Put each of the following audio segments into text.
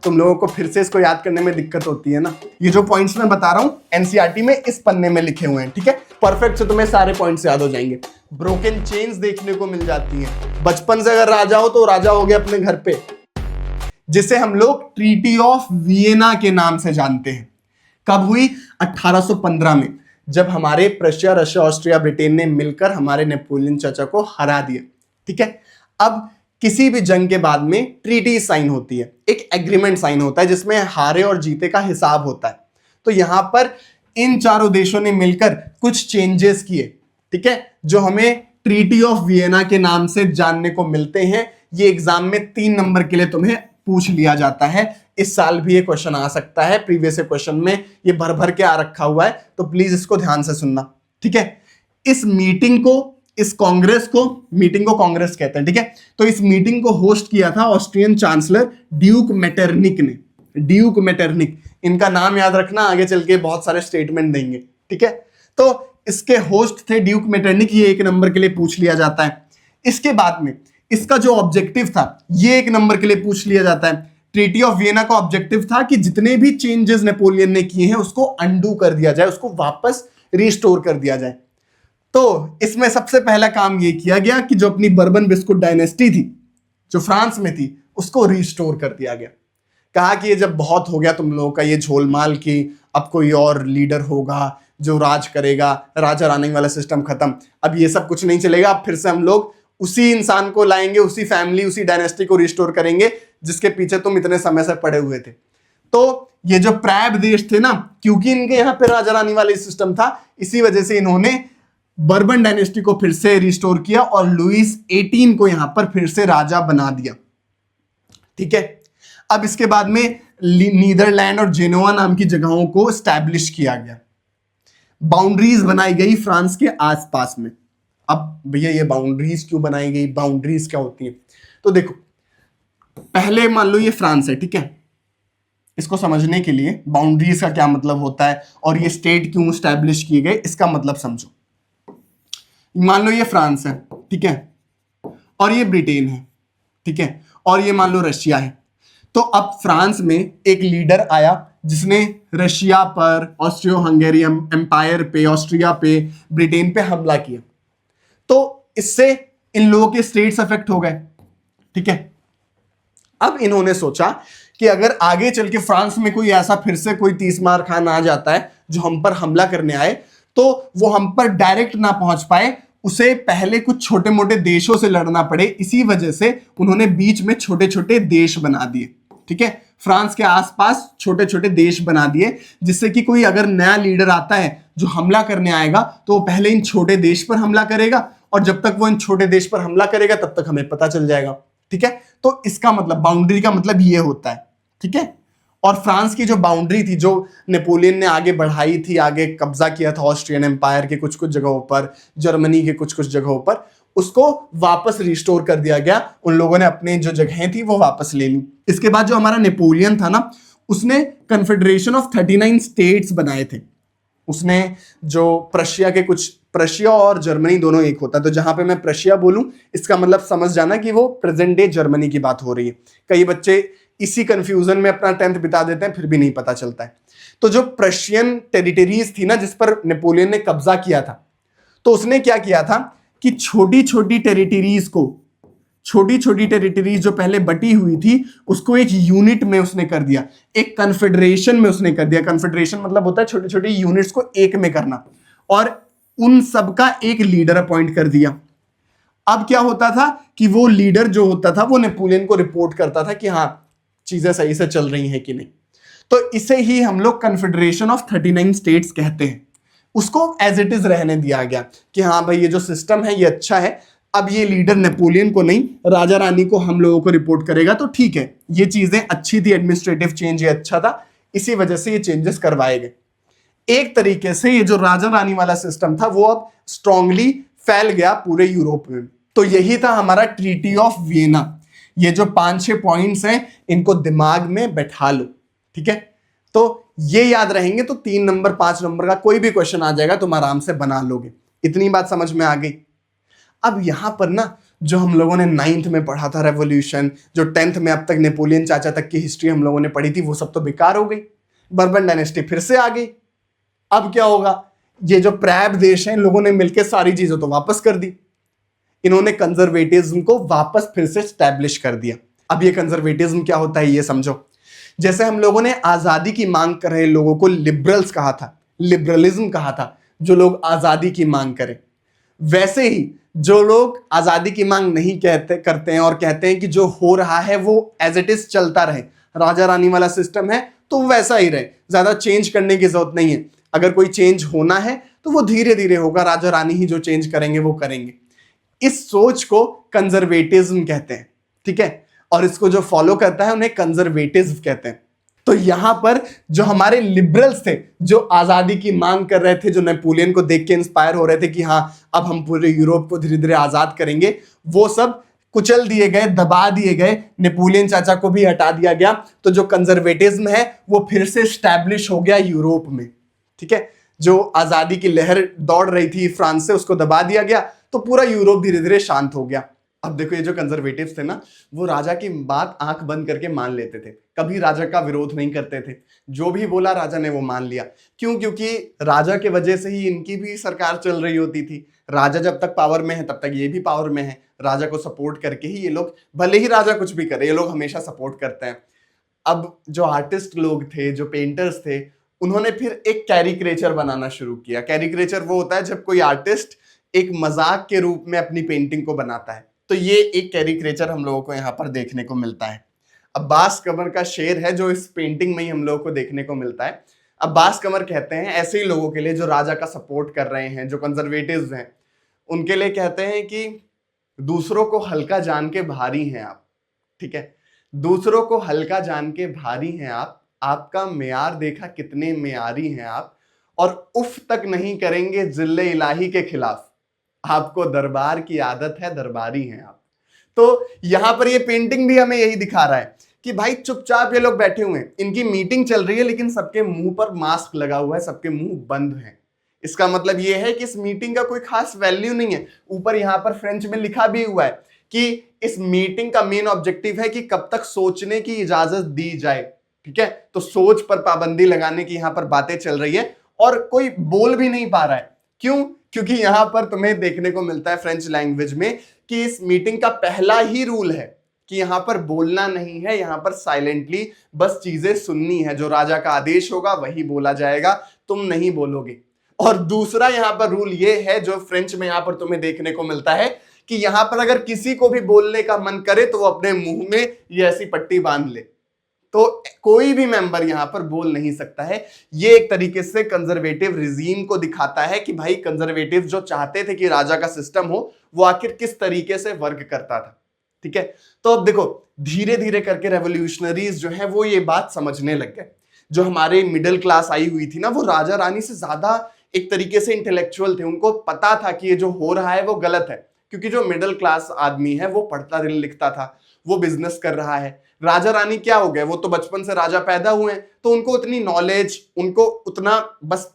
तुम लोगों को फिर से इसको याद करने में दिक्कत होती है ना। ये जो पॉइंट्स मैं बता रहा हूं एनसीईआरटी में इस पन्ने में लिखे हुए हैं, ठीक है। परफेक्ट से तुम्हें सारे पॉइंट्स याद हो जाएंगे। ब्रोकन चेन्स देखने को मिल जाती हैं। बचपन से अगर राजा हो तो राजा हो गया अपने घर पे, जिसे हम लोग ट्रीटी ऑफ वियना के नाम से जानते हैं। कब हुई? 1815 में, जब हमारे प्रशिया, रशिया, ऑस्ट्रिया, ब्रिटेन ने मिलकर हमारे नेपोलियन चाचा को हरा दिया, ठीक है। अब किसी भी जंग के बाद में ट्रीटी साइन होती है, एक एग्रीमेंट साइन होता है जिसमें हारे और जीते का हिसाब होता है। तो यहां पर इन चारों देशों ने मिलकर कुछ चेंजेस किए, ठीक है, जो हमें ट्रीटी ऑफ वियना के नाम से जानने को मिलते हैं। ये एग्जाम में 3 नंबर के लिए तुम्हें पूछ लिया जाता है। इस साल भी ये क्वेश्चन आ सकता है, प्रीवियस क्वेश्चन में ये भर भर के आ रखा हुआ है, तो प्लीज इसको ध्यान से सुनना, ठीक है। इस मीटिंग को, इस कांग्रेस को, मीटिंग को कांग्रेस कहते हैं, ठीक है। तो इस मीटिंग को होस्ट किया था ऑस्ट्रियन चांसलर ड्यूक मेटरनिक ने। ड्यूक मेटरनिक, इनका नाम याद रखना, आगे चल के बहुत सारे स्टेटमेंट देंगे, ठीक है। तो इसके होस्ट थे ड्यूक मेटरनिक, ये 1 नंबर के लिए पूछ लिया जाता है। इसके बाद में इसका जो ऑब्जेक्टिव था ये 1 नंबर के लिए पूछ लिया जाता है। ट्रीटी ऑफ वियना का ऑब्जेक्टिव था कि जितने भी चेंजेस नेपोलियन ने किए हैं उसको अंडू कर दिया जाए, उसको वापस रिस्टोर कर दिया जाए। तो इसमें सबसे पहला काम ये किया गया कि जो अपनी बर्बन बिस्कुट डायनेस्टी थी जो फ्रांस में थी उसको रिस्टोर कर दिया गया। कहा कि ये जब बहुत हो गया तुम लोगों का ये झोलमाल की, अब कोई और लीडर होगा जो राज करेगा, राजा रानी वाला सिस्टम खत्म, अब ये सब कुछ नहीं चलेगा, अब फिर से हम लोग उसी इंसान को लाएंगे, उसी फैमिली, उसी डायनेस्टी को रिस्टोर करेंगे जिसके पीछे तुम इतने समय से पड़े हुए थे। तो ये जो प्रैब देश थे ना, क्योंकि इनके यहाँ पे राजा रानी वाला सिस्टम था, इसी वजह से इन्होंने बर्बन डायनेस्टी को फिर से रिस्टोर किया और लुईस 18 को यहां पर फिर से राजा बना दिया, ठीक है। अब इसके बाद में नीदरलैंड और जेनोआ नाम की जगहों को स्टैब्लिश किया गया। बाउंड्रीज बनाई गई फ्रांस के आसपास में। अब भैया ये बाउंड्रीज क्यों बनाई गई, बाउंड्रीज क्या होती है? तो देखो, पहले मान लो ये फ्रांस है, ठीक है। इसको समझने के लिए बाउंड्रीज का क्या मतलब होता है और ये स्टेट क्यों स्टैब्लिश किए गए, इसका मतलब समझो। मान लो ये फ्रांस है, ठीक है, और ये ब्रिटेन है, ठीक है, और ये मान लो रशिया है। तो अब फ्रांस में एक लीडर आया जिसने रशिया पर, ऑस्ट्रियो हंगेरियन एम्पायर पे, ऑस्ट्रिया पे, ब्रिटेन पे हमला किया। तो इससे इन लोगों के स्टेट्स अफेक्ट हो गए, ठीक है। अब इन्होंने सोचा कि अगर आगे चल के फ्रांस में कोई ऐसा फिर से कोई तीसमार खान आ जाता है जो हम पर हमला करने आए, तो वो हम पर डायरेक्ट ना पहुंच पाए, उसे पहले कुछ छोटे मोटे देशों से लड़ना पड़े। इसी वजह से उन्होंने बीच में छोटे छोटे देश बना दिए, ठीक है। फ्रांस के आसपास छोटे छोटे देश बना दिए, जिससे कि कोई अगर नया लीडर आता है जो हमला करने आएगा तो वो पहले इन छोटे देश पर हमला करेगा, और जब तक वो इन छोटे देश पर हमला करेगा तब तक हमें पता चल जाएगा, ठीक है। तो इसका मतलब, बाउंड्री का मतलब ये होता है, ठीक है। और फ्रांस की जो बाउंड्री थी, जो नेपोलियन ने आगे बढ़ाई थी, आगे कब्जा किया था ऑस्ट्रियन एम्पायर के कुछ कुछ जगहों पर, जर्मनी के कुछ कुछ जगहों पर, उसको वापस रिस्टोर कर दिया गया। उन लोगों ने अपने जो जगहें थी वो वापस ले ली। इसके बाद जो हमारा नेपोलियन था ना, उसने कन्फेडरेशन ऑफ 39 स्टेट्स बनाए थे। उसने जो प्रशिया के कुछ, प्रशिया और जर्मनी दोनों एक होता है, तो जहां पे मैं प्रशिया बोलूं इसका मतलब समझ जाना कि वो प्रेजेंट डे जर्मनी की बात हो रही है। कई बच्चे इसी कंफ्यूजन में अपना 10th बिता देते हैं, फिर भी नहीं पता चलता है। तो जो प्रशियन टेरिटरीज थी ना जिस पर नेपोलियन ने कब्जा किया था, तो उसने क्या किया था कि छोटी छोटी टेरिटरीज को, छोटी छोटी टेरिटरीज जो पहले बटी हुई थी उसको एक यूनिट में उसने कर दिया, एक कन्फेडरेशन में उसने कर दिया। कन्फेडरेशन मतलब होता है छोटी छोटी यूनिट्स को एक में करना, और उन सबका एक लीडर अपॉइंट कर दिया। अब क्या होता था कि वो लीडर जो होता था वो नेपोलियन को रिपोर्ट करता था कि हाँ चीजें सही से चल रही हैं कि नहीं। तो इसे ही हम लोग कन्फेडरेशन ऑफ 39 स्टेट्स कहते हैं। उसको एज इट इज रहने दिया गया कि हाँ भाई ये जो सिस्टम है ये अच्छा है, अब ये लीडर नेपोलियन को नहीं, राजा रानी को हम लोगों को रिपोर्ट करेगा, तो ठीक है, ये चीजें अच्छी थी, एडमिनिस्ट्रेटिव चेंज ये अच्छा था, इसी वजह से ये चेंजेस करवाए गए। एक तरीके से ये जो राजा रानी वाला सिस्टम था वो अब स्ट्रांगली फैल गया पूरे यूरोप में। तो यही था हमारा ट्रीटी ऑफ वियना। ये जो 5-6 पॉइंट्स हैं इनको दिमाग में बैठा लो, ठीक है। तो ये याद रहेंगे तो 3 नंबर 5 नंबर का कोई भी क्वेश्चन आ जाएगा तुम आराम से बना लोगे। इतनी बात समझ में आ गई। अब यहां पर ना जो हम लोगों ने 9th में पढ़ा था रेवोल्यूशन, जो 10th में अब तक नेपोलियन चाचा तक की हिस्ट्री हम लोगों ने पढ़ी थी, वो सब तो बेकार हो गई। बर्बन डायनेस्टी फिर से आ गई। अब क्या होगा? ये जो प्रैब देश हैं, लोगों ने मिलकर सारी चीजें तो वापस कर दी। इन्होंने कंजर्वेटिज्म को वापस फिर से स्टैब्लिश कर दिया। अब ये कंजर्वेटिज्म क्या होता है ये समझो। जैसे हम लोगों ने आजादी की मांग कर रहे लोगों को लिबरल्स कहा था, लिबरलिज्म कहा था, जो लोग आजादी की मांग करें, वैसे ही जो लोग आजादी की मांग नहीं करते हैं और कहते हैं कि जो हो रहा है वो एज इट इज चलता रहे, राजा रानी वाला सिस्टम है तो वैसा ही रहे, ज्यादा चेंज करने की जरूरत नहीं है, अगर कोई चेंज होना है तो वो धीरे धीरे होगा, राजा रानी ही जो चेंज करेंगे वो करेंगे। इस सोच को कंजर्वेटिज्म कहते हैं, ठीक है। और इसको जो फॉलो करता है उन्हें कंजर्वेटिज्म कहते हैं। तो यहां पर जो हमारे लिबरल्स थे, जो आजादी की मांग कर रहे थे, जो नेपोलियन को देख के इंस्पायर हो रहे थे कि हाँ अब हम पूरे यूरोप को धीरे धीरे आजाद करेंगे, वो सब कुचल दिए गए, दबा दिए गए, नेपोलियन चाचा को भी हटा दिया गया। तो जो कंजर्वेटिज्म है वो फिर से स्टैब्लिश हो गया यूरोप में, ठीक है। जो आजादी की लहर दौड़ रही थी फ्रांस से, उसको दबा दिया गया, तो पूरा यूरोप धीरे धीरे शांत हो गया। अब देखो ये जो कंजर्वेटिव्स थे ना, वो राजा की बात आंख बंद करके मान लेते थे, कभी राजा का विरोध नहीं करते थे, जो भी बोला राजा ने वो मान लिया। क्यों? क्योंकि राजा के वजह से ही इनकी भी सरकार चल रही होती थी। राजा जब तक पावर में है तब तक ये भी पावर में है, राजा को सपोर्ट करके ही ये लोग, भले ही राजा कुछ भी करे, ये लोग हमेशा सपोर्ट करते हैं। अब जो आर्टिस्ट लोग थे, जो पेंटर्स थे, उन्होंने फिर एक कैरिक्रेचर बनाना शुरू किया। कैरिक्रेचर वो होता है जब कोई आर्टिस्ट एक मजाक के रूप में अपनी पेंटिंग को बनाता है। तो ये एक कैरिक्रेचर हम लोगों को यहाँ पर देखने को मिलता है। अब्बास कमर का शेर है जो इस पेंटिंग में ही हम लोगों को देखने को मिलता है। अब्बास कमर कहते हैं ऐसे ही लोगों के लिए जो राजा का सपोर्ट कर रहे हैं, जो कंजर्वेटिव्स हैं, उनके लिए कहते हैं कि दूसरों को हल्का जान के भारी हैं आप, ठीक है। दूसरों को हल्का जान के भारी हैं आप, आपका मेयार देखा कितने मेयारी हैं आप, और उफ तक नहीं करेंगे जिल्ले इलाही के खिलाफ, आपको दरबार की आदत है, दरबारी हैं आप। तो यहां पर ये पेंटिंग भी हमें यही दिखा रहा है कि भाई चुपचाप ये लोग बैठे हुए हैं, इनकी मीटिंग चल रही है, लेकिन सबके मुंह पर मास्क लगा हुआ है, सबके मुंह बंद हैं। इसका मतलब ये है कि इस मीटिंग का कोई खास वैल्यू नहीं है। ऊपर यहां पर फ्रेंच में लिखा भी हुआ है कि इस मीटिंग का मेन ऑब्जेक्टिव है कि कब तक सोचने की इजाजत दी जाए, ठीक है। तो सोच पर पाबंदी लगाने की यहां पर बातें चल रही है और कोई बोल भी नहीं पा रहा है। क्यों? क्योंकि यहां पर तुम्हें देखने को मिलता है फ्रेंच लैंग्वेज में कि इस मीटिंग का पहला ही रूल है कि यहां पर बोलना नहीं है, यहां पर साइलेंटली बस चीजें सुननी है, जो राजा का आदेश होगा वही बोला जाएगा, तुम नहीं बोलोगे। और दूसरा यहां पर रूल ये है जो फ्रेंच में यहां पर तुम्हें देखने को मिलता है कि यहां पर अगर किसी को भी बोलने का मन करे तो वो अपने मुंह में ये ऐसी पट्टी बांध ले, तो कोई भी मेंबर यहां पर बोल नहीं सकता है। ये एक तरीके से कंजर्वेटिव रिजीम को दिखाता है कि भाई कंजर्वेटिव जो चाहते थे कि राजा का सिस्टम हो, वो आखिर किस तरीके से वर्क करता था, ठीक है। तो अब देखो धीरे धीरे करके रेवोल्यूशनरीज जो है वो ये बात समझने लग गए। जो हमारे मिडिल क्लास आई हुई थी ना, वो राजा रानी से ज्यादा एक तरीके से इंटेलेक्चुअल थे, उनको पता था कि ये जो हो रहा है वो गलत है। क्योंकि जो मिडिल क्लास आदमी है वो पढ़ता लिखता था, वो बिजनेस कर रहा है। राजा रानी क्या हो गए, वो तो बचपन से राजा पैदा हुए हैं, तो उनको उतनी नॉलेज, उनको उतना बस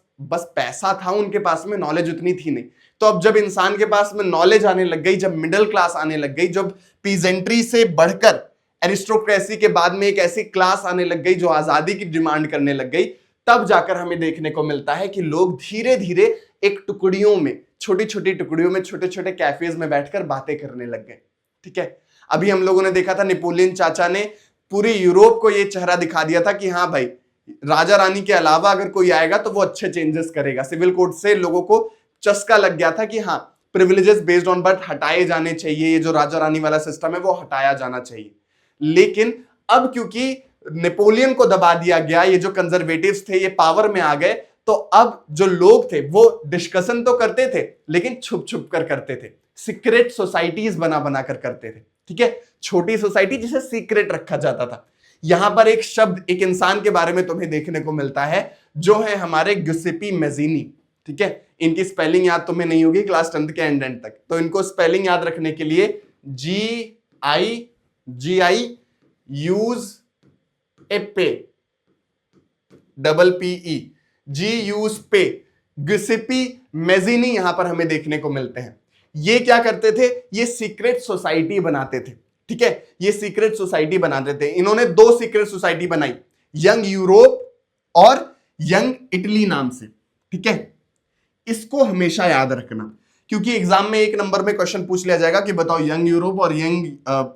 पैसा था उनके पास में, नॉलेज उतनी थी नहीं। तो अब जब इंसान के पास में नॉलेज आने लग गई, जब मिडिल क्लास आने लग गई, जब पीजेंट्री से बढ़कर एरिस्टोक्रेसी के बाद में एक ऐसी क्लास आने लग गई जो आजादी की डिमांड करने लग गई, तब जाकर हमें देखने को मिलता है कि लोग धीरे धीरे एक टुकड़ियों में, छोटी छोटी टुकड़ियों में, छोटे छोटे कैफेज में बैठकर बातें करने लग गए, ठीक है। अभी हम लोगों ने देखा था नेपोलियन चाचा ने पूरी यूरोप को ये चेहरा दिखा दिया था कि हाँ भाई, राजा रानी के अलावा अगर कोई आएगा तो वो अच्छे चेंजेस करेगा। सिविल कोड से लोगों को चस्का लग गया था कि हाँ, प्रिविलेजेस बेस्ड ऑन बर्थ हटाए जाने चाहिए, ये जो राजा रानी वाला सिस्टम है वो हटाया जाना चाहिए। लेकिन अब क्योंकि नेपोलियन को दबा दिया गया, ये जो कंजर्वेटिव्स थे ये पावर में आ गए, तो अब जो लोग थे वो डिस्कशन तो करते थे लेकिन छुप छुप कर करते थे, सीक्रेट सोसाइटीज बना बना कर करते थे, ठीक है। छोटी सोसाइटी जिसे सीक्रेट रखा जाता था। यहां पर एक शब्द, एक इंसान के बारे में तुम्हें देखने को मिलता है जो है हमारे गिउसेप्पे मैज़ीनी, ठीक है। इनकी स्पेलिंग याद तुम्हें नहीं होगी क्लास 10th के एंड तक, तो इनको स्पेलिंग याद रखने के लिए GIUSEPPE, गिउसेप्पे मैज़ीनी यहां पर हमें देखने को मिलते हैं। ये क्या करते थे, ये सीक्रेट सोसाइटी बनाते थे, ठीक है, ये सीक्रेट सोसाइटी बनाते थे। इन्होंने दो सीक्रेट सोसाइटी बनाई, यंग यूरोप और यंग इटली नाम से, ठीक है। इसको हमेशा याद रखना, क्योंकि एग्जाम में एक नंबर में क्वेश्चन पूछ लिया जाएगा कि बताओ यंग यूरोप और यंग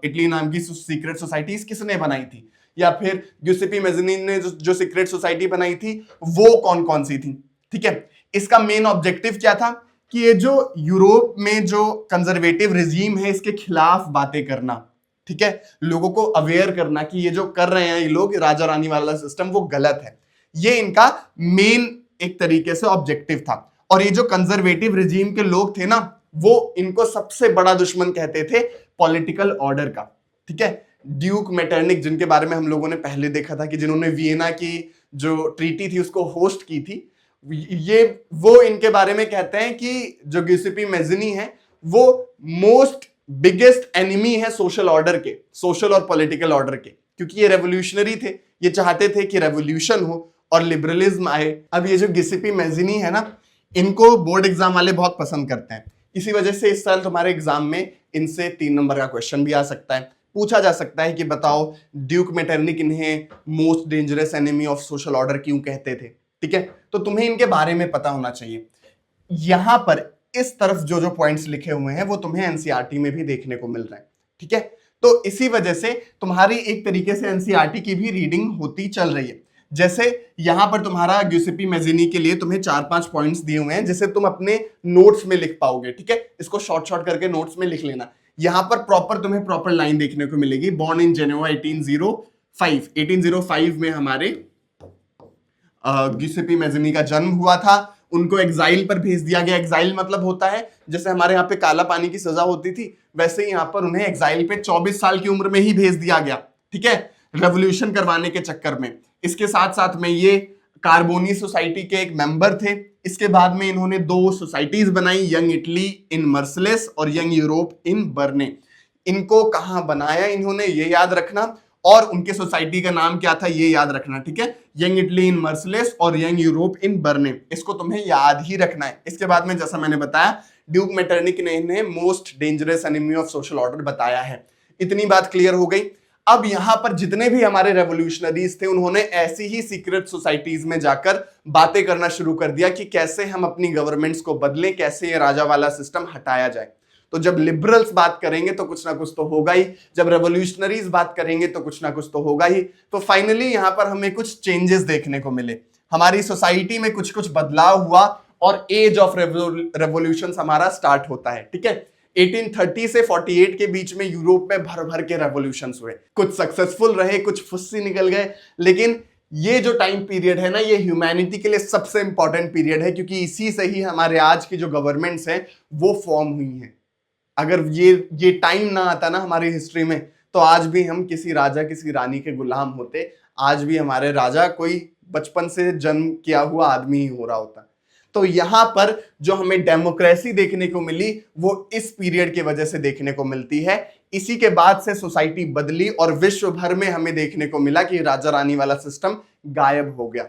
इटली नाम की सीक्रेट सोसाइटीज किसने बनाई थी, या फिर ग्यूसेपी मेज़नीन ने जो सीक्रेट सोसाइटी बनाई थी वो कौन कौन सी थी, ठीक है। इसका मेन ऑब्जेक्टिव क्या था कि ये जो यूरोप में जो कंजर्वेटिव रिजीम है इसके खिलाफ बातें करना, ठीक है, लोगों को अवेयर करना कि ये जो कर रहे हैं ये लोग राजा रानी वाला सिस्टम वो गलत है। ये इनका मेन एक तरीके से ऑब्जेक्टिव था। और ये जो कंजर्वेटिव रिजीम के लोग थे ना, वो इनको सबसे बड़ा दुश्मन कहते थे पॉलिटिकल ऑर्डर का, ठीक है। ड्यूक मेटरनिक, जिनके बारे में हम लोगों ने पहले देखा था कि जिन्होंने वियना की जो ट्रीटी थी उसको होस्ट की थी, ये वो इनके बारे में कहते हैं कि जो गिउसेपी मेज़नी है वो मोस्ट बिगेस्ट एनिमी है सोशल ऑर्डर के, सोशल और पॉलिटिकल ऑर्डर के, क्योंकि ये रेवोल्यूशनरी थे, ये चाहते थे कि रेवोल्यूशन हो और लिबरलिज्म आए। अब ये जो गिउसेपी मेज़नी है ना, इनको बोर्ड एग्जाम वाले बहुत पसंद करते हैं, इसी वजह से इस साल तुम्हारे एग्जाम में इनसे 3 नंबर का क्वेश्चन भी आ सकता है। पूछा जा सकता है कि बताओ ड्यूक मेटरनिक इन्हें most dangerous enemy of social order क्यों कहते थे, ठीक है। तो तुम्हें इनके बारे में पता होना चाहिए। यहां पर इस तरफ जो जो पॉइंट्स लिखे हुए हैं वो तुम्हें एनसीईआरटी में भी देखने को मिल रहे हैं, ठीक है। तो इसी वजह से तुम्हारी एक तरीके से एनसीईआरटी की भी रीडिंग होती चल रही है। जैसे यहां पर तुम्हारा ग्यूसेपी मेज़नी के लिए तुम्हें 4-5 पॉइंट्स दिए हुए हैं जिसे तुम अपने नोट्स में लिख पाओगे, ठीक है। इसको शॉर्ट शॉर्ट करके नोट्स में लिख लेना। यहां पर तुम्हें प्रॉपर लाइन देखने को मिलेगी, बॉर्न इन जेनेवा 1805 में हमारे ग्यूसेपी मेज़नी का जन्म हुआ था। उनको एग्जाइल पर भेज दिया गया। एग्जाइल मतलब होता है जैसे हमारे यहाँ पे काला पानी की सजा होती थी, वैसे ही यहाँ पर उन्हें एग्जाइल पे 24 साल की उम्र में ही भेज दिया गया, ठीक है, रेवोल्यूशन करवाने के चक्कर में। इसके साथ साथ में ये कार्बोनी सोसाइटी के एक मेंबर थे। इसके बाद में इन्होंने 2 सोसाइटीज बनाई, यंग इटली इन मर्सलेस और यंग यूरोप इन बर्ने। इनको कहां बनाया इन्होंने ये याद रखना, और उनके सोसाइटी का नाम क्या था ये याद रखना, ठीक है। यंग इटली इन मर्सलेस और यंग यूरोप इन बर्ने, इसको तुम्हें याद ही रखना है। इसके बाद में जैसा मैंने बताया ड्यूक मेटरनिक ने इन्हें most dangerous enemy of social order बताया है। इतनी बात क्लियर हो गई। अब यहां पर जितने भी हमारे रेवोल्यूशनरीज थे उन्होंने ऐसी ही सीक्रेट सोसाइटीज में जाकर बातें करना शुरू कर दिया कि कैसे हम अपनी गवर्नमेंट्स को बदलें, कैसे ये राजा वाला सिस्टम हटाया जाए। तो जब लिबरल्स बात करेंगे तो कुछ ना कुछ तो होगा ही, जब रेवोल्यूशनरीज बात करेंगे तो कुछ ना कुछ तो होगा ही। तो फाइनली यहां पर हमें कुछ चेंजेस देखने को मिले, हमारी सोसाइटी में कुछ कुछ बदलाव हुआ और एज ऑफ रेवोल्यूशन हमारा स्टार्ट होता है, ठीक है। 1830 से 48 के बीच में यूरोप में भर भर के रेवोल्यूशंस हुए, कुछ सक्सेसफुल रहे, कुछ फुस्सी निकल गए, लेकिन ये जो टाइम पीरियड है ना, ये ह्यूमैनिटी के लिए सबसे इंपॉर्टेंट पीरियड है, क्योंकि इसी से ही हमारे आज की जो गवर्नमेंट्स हैं वो फॉर्म हुई हैं। अगर ये टाइम ना आता ना हमारी हिस्ट्री में, तो आज भी हम किसी राजा किसी रानी के गुलाम होते, आज भी हमारे राजा कोई बचपन से जन्म किया हुआ आदमी ही हो रहा होता। तो यहां पर जो हमें डेमोक्रेसी देखने को मिली वो इस पीरियड की वजह से देखने को मिलती है। इसी के बाद से सोसाइटी बदली और विश्व भर में हमें देखने को मिला कि राजा रानी वाला सिस्टम गायब हो गया,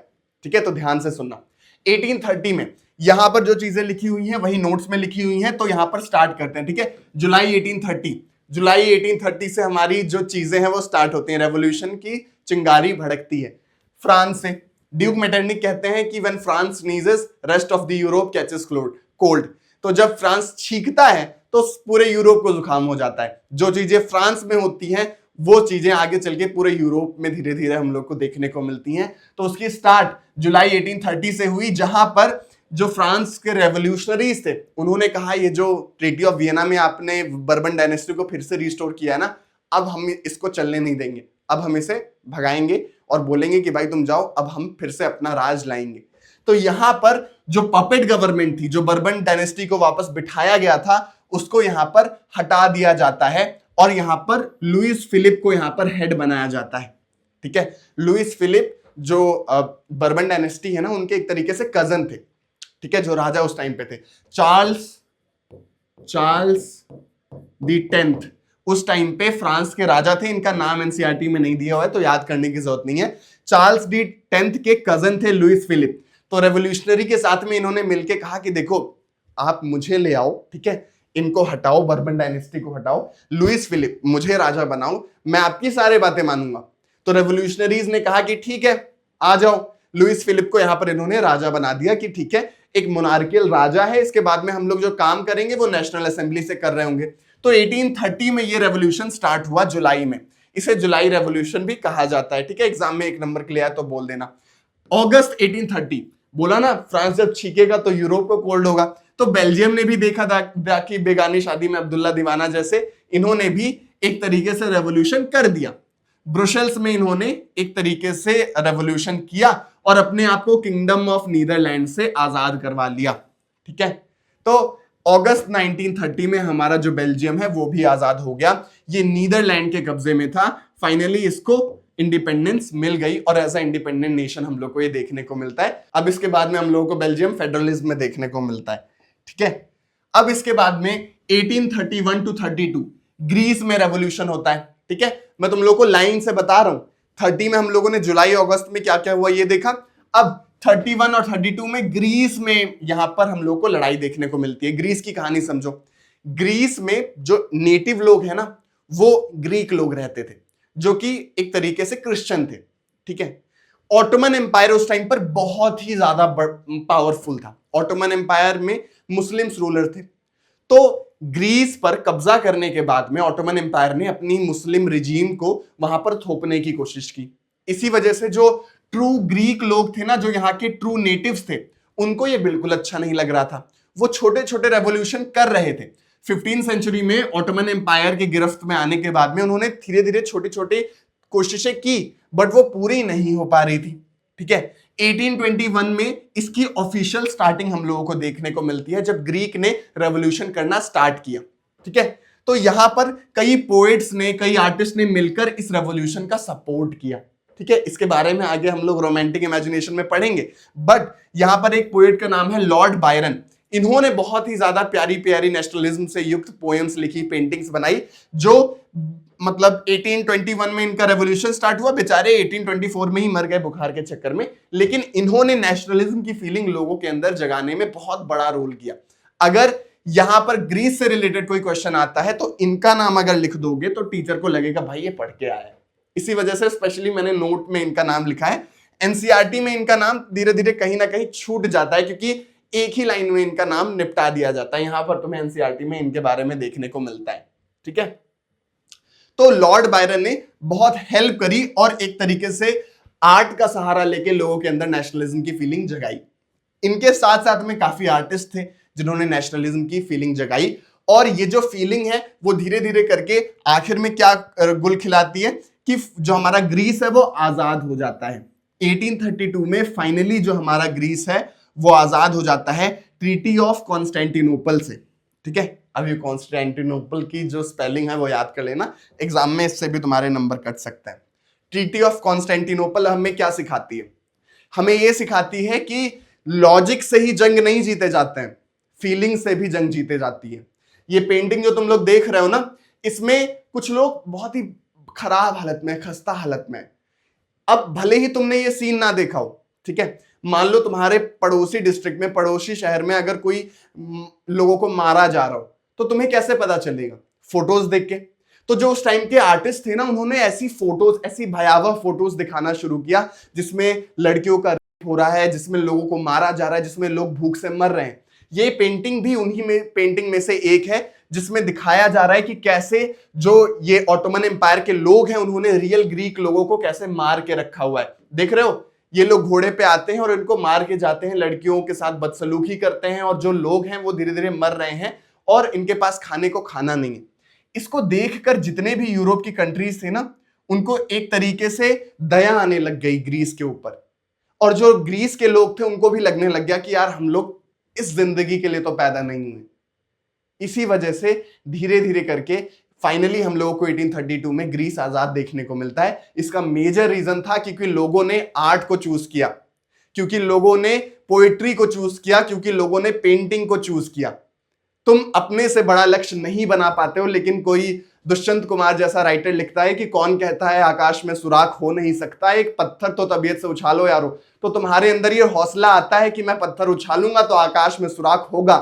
ठीक है। तो ध्यान से सुनना, 1830 में यहां पर जो चीजें लिखी हुई हैं वही नोट्स में लिखी हुई हैं, तो यहां पर स्टार्ट करते हैं, ठीक है। जुलाई 1830 से हमारी जो चीजें हैं वो स्टार्ट होती हैं, रेवोल्यूशन की चिंगारी भड़कती है फ्रांस से। ड्यूक मेटरनिक कहते हैं कि when France sneezes rest of the Europe catches cold. तो जब फ्रांस छींकता है तो पूरे यूरोप को जुकाम हो जाता है। जो चीजें फ्रांस में होती हैं वो चीजें आगे चल के पूरे यूरोप में धीरे धीरे हम लोग को देखने को मिलती हैं। तो उसकी स्टार्ट जुलाई 1830 से हुई, जहां पर जो फ्रांस के रेवोल्यूशनरीज थे उन्होंने कहा ये जो ट्रीटी ऑफ वियना में आपने बर्बन डायनेस्टी को फिर से रिस्टोर किया ना, अब हम इसको चलने नहीं देंगे, अब हम इसे भगाएंगे और बोलेंगे कि भाई तुम जाओ, अब हम फिर से अपना राज लाएंगे। तो यहां पर जो पपेट गवर्नमेंट थी, जो बर्बन डायनेस्टी को वापस बिठाया गया था, उसको यहां पर हटा दिया जाता है और यहां पर लुइस फिलिप को यहां पर हेड बनाया जाता है, ठीक है। लुइस फिलिप जो बर्बन डायनेस्टी है ना, उनके एक तरीके से कजन थे, ठीक है, जो राजा उस टाइम पे थे। चार्ल्स दी 10th उस टाइम पे फ्रांस के राजा थे। इनका नाम एनसीईआरटी में नहीं दिया हुआ है तो याद करने की जरूरत नहीं है। चार्ल्स दी 10th के कजन थे लुइस फिलिप। तो रेवोल्यूशनरी के साथ में इन्होंने मिलके कहा कि देखो आप मुझे ले आओ, ठीक है, इनको हटाओ, बर्बन डायनेस्टी को हटाओ, लुइस फिलिप मुझे राजा बनाओ, मैं आपकी सारी बातें मानूंगा। तो रेवोल्यूशनरीज ने कहा कि ठीक है आ जाओ, लुइस फिलिप को यहां पर इन्होंने राजा बना दिया कि ठीक है एक मोनार्कियल राजा है, इसके बाद में हम लोग जो काम करेंगे वो नेशनल असेंबली से कर रहे होंगे। तो 1830 में ये रेवोल्यूशन स्टार्ट हुआ जुलाई में, इसे जुलाई रेवोल्यूशन भी कहा जाता है। ठीक है, एग्जाम में 1 नंबर के लिए आया तो बोल देना। अगस्त 1830, बोला ना फ्रांस जब छीकेगा तो यूरोप को कोल्ड होगा, तो बेल्जियम ने भी देखा था कि बेगानी शादी में अब्दुल्ला दीवाना जैसे इन्होंने भी एक तरीके से रेवोल्यूशन कर दिया। ब्रुसेल्स में इन्होंने एक तरीके से रेवोल्यूशन किया और अपने आप को किंगडम ऑफ नीदरलैंड से आजाद करवा लिया। ठीक है, तो अगस्त 1930 में हमारा जो बेल्जियम है वो भी आजाद हो गया, ये नीदरलैंड के कब्जे में था। फाइनली इसको इंडिपेंडेंस मिल गई और एज अ इंडिपेंडेंट नेशन हम लोग को ये देखने को मिलता है। अब इसके बाद में हम लोगों को बेल्जियम फेडरलिज्म में देखने को मिलता है। ठीक है, अब इसके बाद में 1831 टू 32 ग्रीस में रेवोल्यूशन होता है। ठीक है, मैं तुम लोग को लाइन से बता रहा हूं, 30 में हम लोगों ने जुलाई अगस्त में क्या क्या हुआ ये देखा, अब 31 और 32 में ग्रीस में यहां पर हम लोग को लड़ाई देखने को मिलती है। ग्रीस की कहानी समझो, ग्रीस में जो नेटिव लोग हैं ना वो ग्रीक लोग रहते थे जो कि एक तरीके से क्रिश्चियन थे। ठीक है, ऑटोमन एम्पायर उस टाइम पर बहुत ही ज्यादा पावरफुल था। ऑटोमन एम्पायर में मुस्लिम्स रूलर थे, तो ग्रीस पर कब्जा करने के बाद में ऑटोमन एम्पायर ने अपनी मुस्लिम रिजीम को वहां पर थोपने की कोशिश की। इसी वजह से जो ट्रू ग्रीक लोग थे ना, जो यहाँ के ट्रू नेटिव्स थे, उनको ये बिल्कुल अच्छा नहीं लग रहा था। वो छोटे छोटे रेवोल्यूशन कर रहे थे। 15वीं सेंचुरी में ऑटोमन एम्पायर की गिरफ्त में आने के बाद में उन्होंने धीरे धीरे छोटी छोटी कोशिशें की, बट वो पूरी नहीं हो पा रही थी। ठीक है, 1821 में इसकी ऑफिशियल स्टार्टिंग हम लोगों को देखने को मिलती है जब ग्रीक ने रेवोल्यूशन करना स्टार्ट किया। ठीक है, तो यहां पर कई पोएट्स ने, कई आर्टिस्ट ने मिलकर इस रेवोल्यूशन का सपोर्ट किया। ठीक है, इसके बारे में आगे हम लोग रोमांटिक इमेजिनेशन में पढ़ेंगे, बट यहां पर एक पोएट का नाम है लॉर्ड बायरन। इन्होंने बहुत ही ज्यादा प्यारी प्यारी नेशनलिज्म से युक्त पोएम्स लिखी, पेंटिंग्स बनाई, जो मतलब 1821 में इनका रेवोल्यूशन स्टार्ट हुआ, बेचारे 1824 में ही मर गए बुखार के चक्कर में, लेकिन इन्होंने नेशनलिज्म की फीलिंग लोगों के अंदर जगाने में बहुत बड़ा रोल किया। अगर यहां पर ग्रीस से रिलेटेड कोई क्वेश्चन आता है तो इनका नाम अगर लिख दोगे तो टीचर को लगेगा भाई ये पढ़ के आया है। इसी वजह से स्पेशली मैंने नोट में इनका नाम लिखा है। एनसीईआरटी में इनका नाम धीरे धीरे कहीं ना कहीं छूट जाता है क्योंकि एक ही लाइन में इनका नाम निपटा दिया जाता है। यहां पर तुम्हें एनसीईआरटी में इनके बारे में देखने को मिलता है। ठीक है, तो लॉर्ड बायरन ने बहुत हेल्प करी और एक तरीके से आर्ट का सहारा लेके लोगों के अंदर नेशनलिज्म की फीलिंग जगाई। इनके साथ साथ में काफी आर्टिस्ट थे जिन्होंने नेशनलिज्म की फीलिंग जगाई, और ये जो फीलिंग है वो धीरे धीरे करके आखिर में क्या गुल खिलाती है कि जो हमारा ग्रीस है वो आजाद हो जाता है। 1832 में फाइनली जो हमारा ग्रीस है वो आजाद हो जाता है ट्रीटी ऑफ कॉन्स्टेंटिनोपल से। ठीक है, अब ये कॉन्स्टेंटिनोपल की जो स्पेलिंग है वो याद कर लेना, एग्जाम में इससे भी तुम्हारे नंबर कट सकते हैं। ट्रीटी ऑफ कॉन्स्टेंटिनोपल हमें क्या सिखाती है? हमें ये सिखाती है कि लॉजिक से ही जंग नहीं जीते जाते हैं, फीलिंग से भी जंग जीते जाती है। ये पेंटिंग जो तुम लोग देख रहे हो ना, इसमें कुछ लोग बहुत ही खराब हालत में, खस्ता हालत में। अब भले ही तुमने ये सीन ना देखा हो, ठीक है, मान लो तुम्हारे पड़ोसी डिस्ट्रिक्ट में, पड़ोसी शहर में अगर कोई लोगों को मारा जा रहा हो तो तुम्हें कैसे पता चलेगा? फोटोज देख के। तो जो उस टाइम के आर्टिस्ट थे ना, उन्होंने ऐसी फोटोज, ऐसी भयावह फोटोज दिखाना शुरू किया जिसमें लड़कियों का रेप हो रहा है, जिसमें लोगों को मारा जा रहा है, जिसमें लोग भूख से मर रहे हैं। ये पेंटिंग भी उन्हीं में पेंटिंग में से एक है जिसमें दिखाया जा रहा है कि कैसे जो ये ऑटोमन एम्पायर के लोग हैं उन्होंने रियल ग्रीक लोगों को कैसे मार के रखा हुआ है। देख रहे हो, ये लोग घोड़े पे आते हैं और इनको मार के जाते हैं, लड़कियों के साथ बदसलूकी करते हैं, और जो लोग हैं वो धीरे धीरे मर रहे हैं और इनके पास खाने को खाना नहीं है। इसको देखकर जितने भी यूरोप की कंट्रीज थे ना, उनको एक तरीके से दया आने लग गई ग्रीस के ऊपर, और जो ग्रीस के लोग थे उनको भी लगने लग गया कि यार हम लोग इस जिंदगी के लिए तो पैदा नहीं हुए। इसी वजह से धीरे धीरे करके फाइनली हम लोगों को 1832 में ग्रीस आजाद देखने को मिलता है। इसका मेजर रीजन था क्योंकि लोगों ने आर्ट को चूज किया, क्योंकि लोगों ने पोएट्री को चूज किया, क्योंकि लोगों ने पेंटिंग को चूज किया। तुम अपने से बड़ा लक्ष्य नहीं बना पाते हो, लेकिन कोई दुष्यंत कुमार जैसा राइटर लिखता है कि कौन कहता है आकाश में सुराख हो नहीं सकता, एक पत्थर तो तबीयत से उछालो यारो। तो तुम्हारे अंदर ये हौसला आता है कि मैं पत्थर उछालूंगा तो आकाश में सुराख होगा।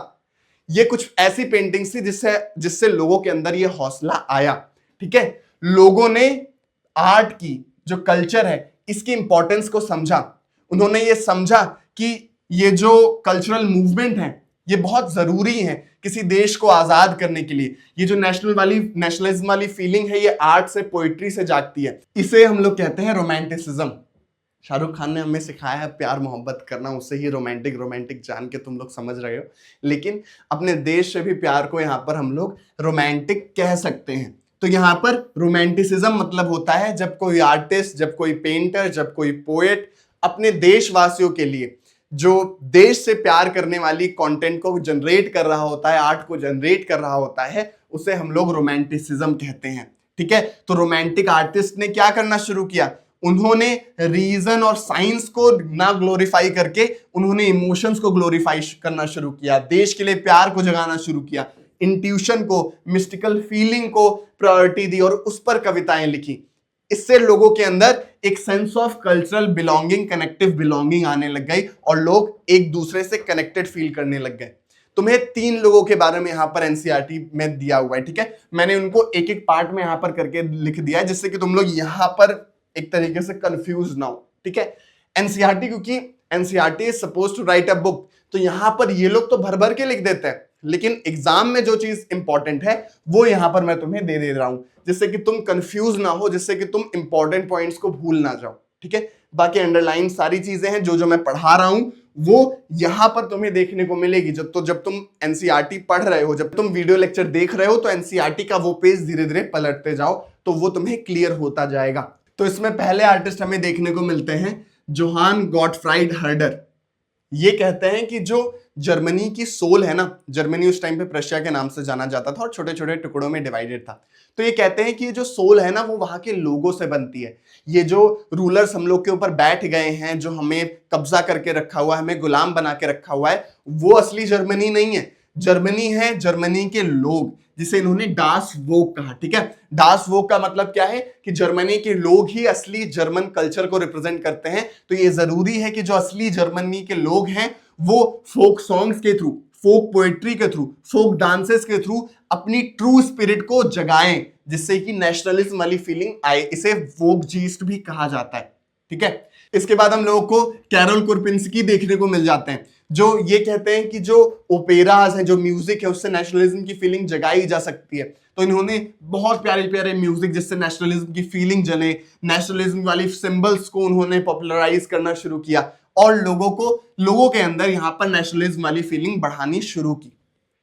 ये कुछ ऐसी पेंटिंग्स थी जिससे जिससे लोगों के अंदर ये हौसला आया। ठीक है, लोगों ने आर्ट की जो कल्चर है इसकी इंपॉर्टेंस को समझा। उन्होंने ये समझा कि ये जो कल्चरल मूवमेंट है ये बहुत जरूरी है किसी देश को आजाद करने के लिए। ये जो नेशनलिज्म वाली फीलिंग है ये आर्ट से, पोइट्री से जागती है। इसे हम लोग कहते हैं रोमांटिसिज्म। शाहरुख खान ने हमें सिखाया है प्यार मोहब्बत करना, उससे ही रोमांटिक रोमांटिक जान के तुम लोग समझ रहे हो, लेकिन अपने देश से भी प्यार को यहाँ पर हम लोग रोमांटिक कह सकते हैं। तो यहाँ पर रोमांटिसिज्म मतलब होता है जब कोई आर्टिस्ट, जब कोई पेंटर, जब कोई पोएट अपने देशवासियों के लिए जो देश से प्यार करने वाली कंटेंट को जनरेट कर रहा होता है, आर्ट को जनरेट कर रहा होता है, उसे हम लोग रोमांटिसिज्म कहते हैं। ठीक है, तो रोमांटिक आर्टिस्ट ने क्या करना शुरू किया, उन्होंने रीजन और साइंस को ना ग्लोरीफाई करके उन्होंने इमोशंस को ग्लोरीफाई करना शुरू किया, देश के लिए प्यार को जगाना शुरू किया, इंट्यूशन को, मिस्टिकल फीलिंग को प्रायोरिटी दी और उस पर कविताएं लिखी। इससे लोगों के अंदर एक sense of cultural belonging, connective belonging आने लग गई और लोग एक दूसरे से कनेक्टेड फील करने लग गए। तुम्हें 3 लोगों के बारे में यहां पर एनसीईआरटी में दिया हुआ है। ठीक है, मैंने उनको एक एक पार्ट में यहां पर करके लिख दिया है जिससे कि तुम लोग यहां पर एक तरीके से कंफ्यूज ना हो। ठीक है, एनसीईआरटी, क्योंकि NCERT is suppose to write a book, तो यहां पर ये लोग तो भर भर के लिख देते हैं, लेकिन एग्जाम में जो चीज इंपॉर्टेंट है वो यहां पर मैं तुम्हें दे रहा हूं जिससे कि तुम कंफ्यूज ना हो, जिससे कि तुम इंपॉर्टेंट पॉइंट्स को भूल ना जाओ। ठीक है, बाकी अंडरलाइन सारी चीजें हैं जो मैं पढ़ा रहा हूं वो यहां पर तुम्हें देखने को मिलेगी। जब तुम एनसीईआरटी पढ़ रहे हो, जब तुम वीडियो लेक्चर देख रहे हो, तो एनसीईआरटी का वो पेज धीरे धीरे पलटते जाओ तो वो तुम्हें क्लियर होता जाएगा। तो इसमें पहले आर्टिस्ट हमें देखने को मिलते हैं जोहान गॉटफ्राइड हर्डर। ये कहते हैं कि जो जर्मनी की सोल है ना, जर्मनी उस टाइम पे प्रशिया के नाम से जाना जाता था और छोटे छोटे टुकड़ों में डिवाइडेड था, तो ये कहते हैं कि ये जो सोल है ना वो वहां के लोगों से बनती है। ये जो रूलर्स हम लोग के ऊपर बैठ गए हैं, जो हमें कब्जा करके रखा हुआ है, हमें गुलाम बना के रखा हुआ है, वो असली जर्मनी नहीं है। जर्मनी है जर्मनी के लोग, जिसे इन्होंने डास वोग कहा। ठीक है, डास वोग का मतलब क्या है कि जर्मनी के लोग ही असली जर्मन कल्चर को रिप्रेजेंट करते हैं। तो ये जरूरी है कि जो असली जर्मनी के लोग हैं वो फोक सॉन्ग्स के थ्रू, फोक पोएट्री के थ्रू, फोक डांसेस के थ्रू अपनी ट्रू स्पिरिट को जगाएं, जिससे कि नेशनलिज्म वाली फीलिंग आए। इसे वोग जीस्ट भी कहा जाता है। ठीक है, इसके बाद हम लोगों को कैरोल कुरपिंस्की देखने को मिल जाते हैं, जो ये कहते हैं कि जो ओपेराज हैं, जो म्यूजिक है, उससे नेशनलिज्म की फीलिंग जगाई जा सकती है। तो इन्होंने बहुत प्यारे प्यारे म्यूजिक जिससे नेशनलिज्म की फीलिंग जले, नेशनलिज्म वाली सिंबल्स को उन्होंने पॉपुलराइज करना शुरू किया और लोगों के अंदर यहां पर नेशनलिज्म वाली फीलिंग बढ़ानी शुरू की।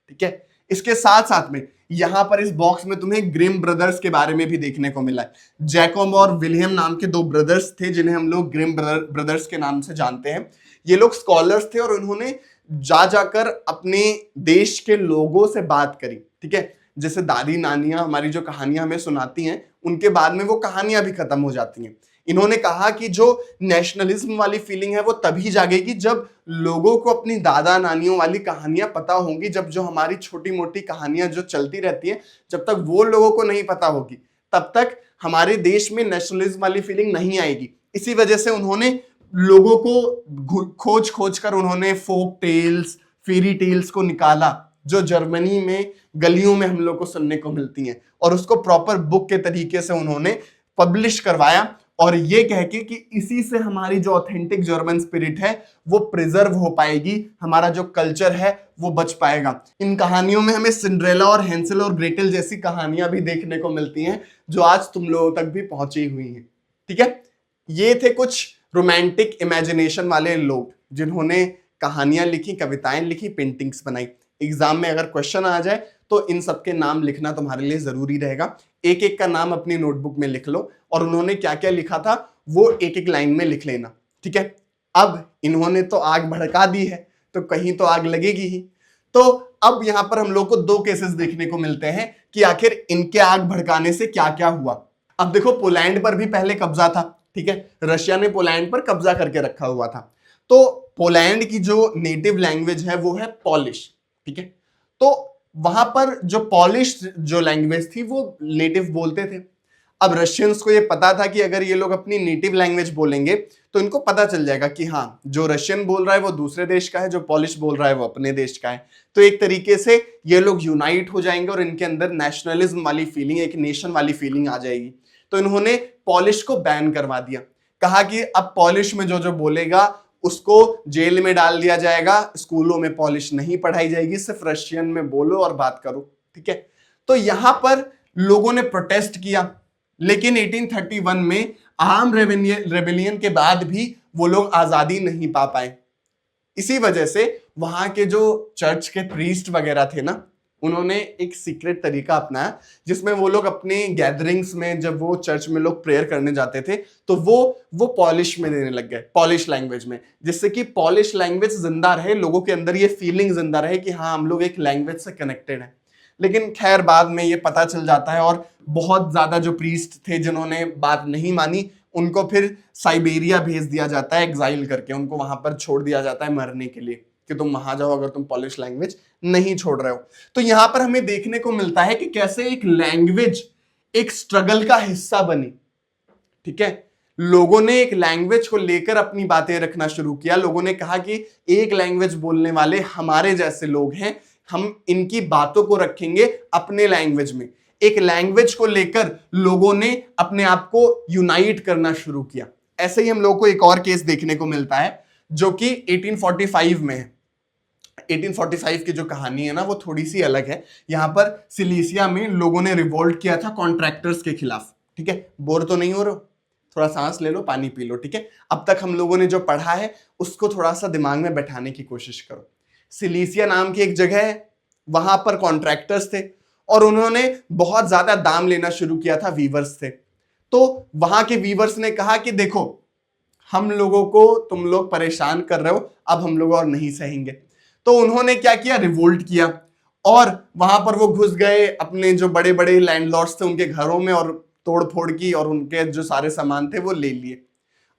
ठीक है, इसके साथ साथ में यहां पर इस बॉक्स में तुम्हें ग्रिम ब्रदर्स के बारे में भी देखने को मिला है। जैकोब और विलियम नाम के 2 ब्रदर्स थे जिन्हें हम लोग ग्रिम ब्रदर्स के नाम से जानते हैं। ये लोग स्कॉलर्स थे और उन्होंने जाकर अपने देश के लोगों से बात करी। ठीक है, जैसे दादी नानियां हमारी जो कहानियां हमें सुनाती हैं, उनके बाद में वो कहानियां भी खत्म हो जाती हैं। इन्होंने कहा कि जो नेशनलिज्म वाली फीलिंग है वो तभी जागेगी जब लोगों को अपनी दादा नानियों वाली कहानियां पता होंगी। जब जो हमारी छोटी मोटी कहानियां जो चलती रहती हैं, जब तक वो लोगों को नहीं पता होगी, तब तक हमारे देश में नेशनलिज्म वाली फीलिंग नहीं आएगी। इसी वजह से उन्होंने लोगों को खोज कर उन्होंने फोक टेल्स, फेरी टेल्स को निकाला, जो जर्मनी में गलियों में हम लोग को सुनने को मिलती हैं, और उसको प्रॉपर बुक के तरीके से उन्होंने पब्लिश करवाया। और ये कह के कि इसी से हमारी जो ऑथेंटिक जर्मन स्पिरिट है वो प्रिजर्व हो पाएगी, हमारा जो कल्चर है वो बच पाएगा। इन कहानियों में हमें सिंड्रेला और हेंसेल और ग्रेटल जैसी कहानियां भी देखने को मिलती हैं जो आज तुम लोगों तक भी पहुंची हुई हैं। ठीक है, ये थे कुछ रोमांटिक इमेजिनेशन वाले लोग जिन्होंने कहानियां लिखी, कविताएं लिखी, पेंटिंग्स बनाई। एग्जाम में अगर क्वेश्चन आ जाए तो इन सबके नाम लिखना तुम्हारे लिए जरूरी रहेगा। एक एक का नाम अपनी नोटबुक में लिख लो और उन्होंने क्या क्या लिखा था वो एक एक लाइन में लिख लेना। ठीक है, अब इन्होंने तो आग भड़का दी है तो कहीं तो आग लगेगी ही। तो अब यहां पर हम लोग को 2 केसेस देखने को मिलते हैं कि आखिर इनके आग भड़काने से क्या क्या हुआ। अब देखो, पोलैंड पर भी पहले कब्जा था। ठीक है, रशिया ने पोलैंड पर कब्जा करके रखा हुआ था। तो पोलैंड की जो नेटिव लैंग्वेज है वो है पॉलिश। ठीक है, तो वहां पर जो पॉलिश जो लैंग्वेज थी वो नेटिव बोलते थे। अब रशियंस को ये पता था कि अगर ये लोग अपनी नेटिव लैंग्वेज बोलेंगे तो इनको पता चल जाएगा कि हाँ, जो रशियन बोल रहा है वो दूसरे देश का है, जो पॉलिश बोल रहा है वो अपने देश का है। तो एक तरीके से ये लोग यूनाइट हो जाएंगे और इनके अंदर नेशनलिज्म वाली फीलिंग, एक नेशन वाली फीलिंग आ जाएगी। तो इन्होंने पॉलिश को बैन करवा दिया, कहा कि अब पॉलिश में जो जो बोलेगा उसको जेल में डाल दिया जाएगा, स्कूलों में पॉलिश नहीं पढ़ाई जाएगी, सिर्फ रशियन में बोलो और बात करो, ठीक है। तो यहां पर लोगों ने प्रोटेस्ट किया, लेकिन 1831 में आर्म रेबेलियन के बाद भी वो लोग आजादी नहीं पा पाए। इसी वजह से वहां के जो चर्च के प्रीस्ट वगैरह थे ना, उन्होंने एक सीक्रेट तरीका अपनाया जिसमें वो लोग अपने गैदरिंग्स में, जब वो चर्च में लोग प्रेयर करने जाते थे तो वो पॉलिश में देने लग गए, पॉलिश लैंग्वेज में, जिससे कि पॉलिश लैंग्वेज जिंदा रहे, लोगों के अंदर ये फीलिंग जिंदा रहे कि हाँ, हम लोग एक लैंग्वेज से कनेक्टेड हैं। लेकिन खैर बाद में ये पता चल जाता है और बहुत ज्यादा जो प्रीस्ट थे जिन्होंने बात नहीं मानी, उनको फिर साइबेरिया भेज दिया जाता है, एग्जाइल करके उनको वहां पर छोड़ दिया जाता है मरने के लिए कि तुम वहां जाओ अगर तुम पॉलिश लैंग्वेज नहीं छोड़ रहे हो। तो यहां पर हमें देखने को मिलता है कि कैसे एक लैंग्वेज एक स्ट्रगल का हिस्सा बनी, ठीक है। लोगों ने एक लैंग्वेज को लेकर अपनी बातें रखना शुरू किया। लोगों ने कहा कि एक लैंग्वेज बोलने वाले हमारे जैसे लोग हैं, हम इनकी बातों को रखेंगे अपने लैंग्वेज में। एक लैंग्वेज को लेकर लोगों ने अपने आप को यूनाइट करना शुरू किया। ऐसे ही हम लोगों को एक और केस देखने को मिलता है जो कि 1845 में है। 1845 की जो कहानी है ना, वो थोड़ी सी अलग है। यहां पर सिलीसिया में लोगों ने रिवोल्ट किया था कॉन्ट्रैक्टर्स के खिलाफ, ठीक है। बोर तो नहीं हो रहे हो? थोड़ा सांस ले लो, पानी पी लो, ठीक है। अब तक हम लोगों ने जो पढ़ा है उसको थोड़ा सा दिमाग में बैठाने की कोशिश करो। सिलीसिया नाम की एक जगह है, वहां पर कॉन्ट्रैक्टर्स थे और उन्होंने बहुत ज्यादा दाम लेना शुरू किया था वीवर्स से। तो वहां के वीवर्स ने कहा कि देखो, हम लोगों को तुम लोग परेशान कर रहे हो, अब हम लोग और नहीं सहेंगे। तो उन्होंने क्या किया, रिवोल्ट किया और वहां पर वो घुस गए अपने जो बड़े बड़े लैंडलॉर्ड्स थे उनके घरों में और तोड़ फोड़ की और उनके जो सारे सामान थे वो ले लिए।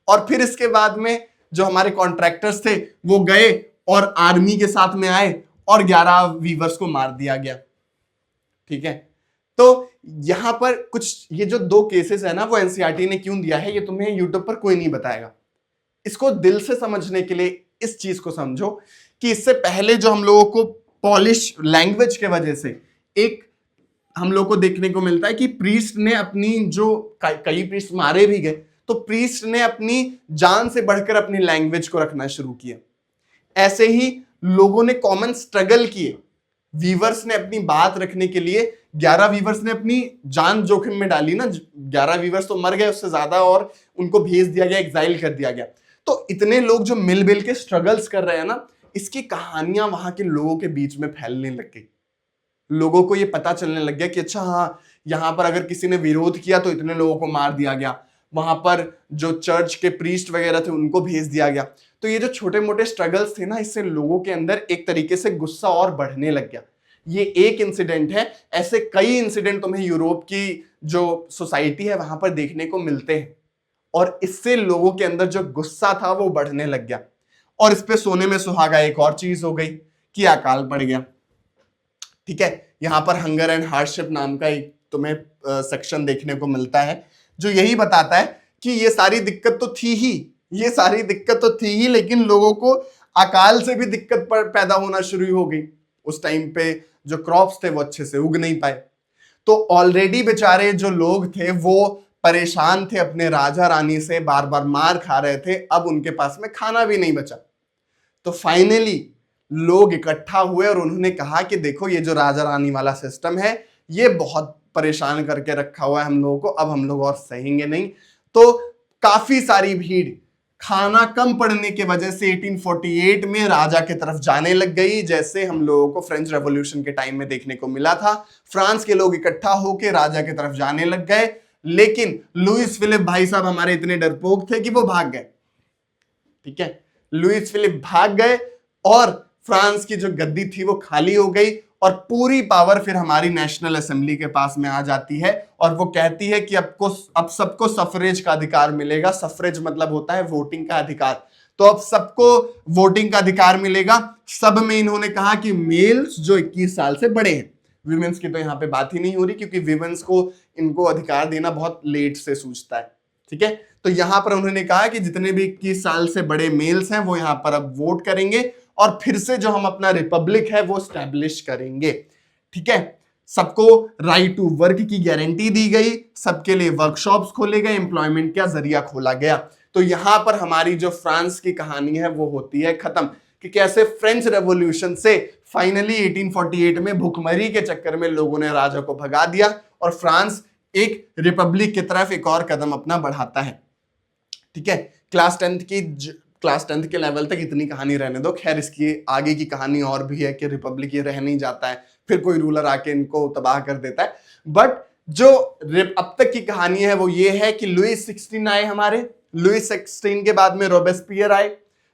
और फिर इसके बाद में जो हमारे कॉन्ट्रैक्टर्स थे वो गए और आर्मी के साथ में आए और 11 वीवर्स को मार दिया गया, ठीक है। तो यहां पर कुछ ये जो दो केसेस है ना, वो एनसीईआरटी ने क्यों दिया है ये तुम्हें यूट्यूब पर कोई नहीं बताएगा। इसको दिल से समझने के लिए इस चीज को समझो कि इससे पहले जो हम लोगों को पॉलिश लैंग्वेज के वजह से एक हम लोग को देखने को मिलता है कि प्रीस्ट ने अपनी जो कई प्रीस्ट मारे भी गए, तो प्रीस्ट ने अपनी जान से बढ़कर अपनी लैंग्वेज को रखना शुरू किया। ऐसे ही लोगों ने कॉमन स्ट्रगल किए। वीवर्स ने अपनी बात रखने के लिए 11 वीवर्स ने अपनी जान जोखिम में डाली ना, 11 वीवर्स तो मर गए उससे ज्यादा और उनको भेज दिया गया, एग्जाइल कर दिया गया। तो इतने लोग जो मिल के स्ट्रगल्स कर रहे हैं ना, इसकी कहानियां वहां के लोगों के बीच में फैलने लग गई। लोगों को ये पता चलने लग गया कि अच्छा हाँ, यहां पर अगर किसी ने विरोध किया तो इतने लोगों को मार दिया गया, वहां पर जो चर्च के प्रीस्ट वगैरह थे उनको भेज दिया गया। तो ये जो छोटे मोटे स्ट्रगल्स थे ना, इससे लोगों के अंदर एक तरीके से गुस्सा और बढ़ने लग गया। ये एक इंसिडेंट है, ऐसे कई इंसिडेंट तुम्हें यूरोप की जो सोसाइटी है वहां पर देखने को मिलते हैं और इससे लोगों के अंदर जो गुस्सा था वो बढ़ने लग गया। और इस पे सोने में सुहागा एक और चीज हो गई कि अकाल पड़ गया, ठीक है। यहां पर हंगर एंड हार्डशिप नाम का एक तुम्हें सेक्शन देखने को मिलता है जो यही बताता है कि ये सारी दिक्कत तो थी ही, ये सारी दिक्कत तो थी ही, लेकिन लोगों को अकाल से भी दिक्कत पैदा होना शुरू हो गई। उस टाइम पे जो क्रॉप्स थे वो अच्छे से उग नहीं पाए। तो ऑलरेडी बेचारे जो लोग थे वो परेशान थे अपने राजा रानी से, बार बार मार खा रहे थे, अब उनके पास में खाना भी नहीं बचा। तो फाइनली लोग इकट्ठा हुए और उन्होंने कहा कि देखो, ये जो राजा रानी वाला सिस्टम है ये बहुत परेशान करके रखा हुआ है हम लोगों को, अब हम लोग और सहेंगे नहीं। तो काफी सारी भीड़ खाना कम पड़ने की वजह से 1848 में राजा की तरफ जाने लग गई, जैसे हम लोगों को फ्रेंच रेवोल्यूशन के टाइम में देखने को मिला था। फ्रांस के लोग इकट्ठा होकर राजा की तरफ जाने लग गए, लेकिन लुइस फिलिप भाई साहब हमारे इतने डरपोक थे कि वो भाग गए, ठीक है। लुइस फिलिप भाग गए और फ्रांस की जो गद्दी थी वो खाली हो गई और पूरी पावर फिर हमारी नेशनल असेंबली के पास में आ जाती है और वो कहती है कि अब सबको सफरेज का अधिकार मिलेगा। सफरेज मतलब होता है वोटिंग का अधिकार। तो अब सबको वोटिंग का अधिकार मिलेगा। सब में इन्होंने कहा कि मेल्स जो 21 साल से बड़े हैं विमेंस की तो यहाँ पे बात ही नहीं हो रही, क्योंकि विमेंस को इनको अधिकार देना बहुत लेट से सूझता है, ठीक है। तो यहाँ पर उन्होंने कहा कि जितने भी 21 साल से बड़े मेल्स हैं वो यहाँ पर अब वोट करेंगे और फिर से जो हम अपना रिपब्लिक है वो स्टैब्लिश करेंगे, ठीक है। सबको राइट टू वर्क की गारंटी दी गई, सबके लिए वर्कशॉप्स खोले गए, एम्प्लॉयमेंट का जरिया खोला गया। तो यहां पर हमारी जो फ्रांस की कहानी है वो होती है खत्म, कि कैसे फ्रेंच रेवोल्यूशन से फाइनली 1848 में भुखमरी के चक्कर में लोगों ने राजा को भगा दिया और फ्रांस एक रिपब्लिक की तरफ एक और कदम अपना बढ़ाता है, ठीक है। क्लास टेंथ के लेवल तक इतनी कहानी रहने दो, खैर इसकी आगे की कहानी और भी है कि रिपब्लिक ये रह नहीं जाता है, फिर कोई रूलर आके इनको तबाह कर देता है। बट जो अब तक की कहानी है वो ये है कि लुईस 16 आए हमारे, लुईस 16 के बाद में रोबेस्पियर आए।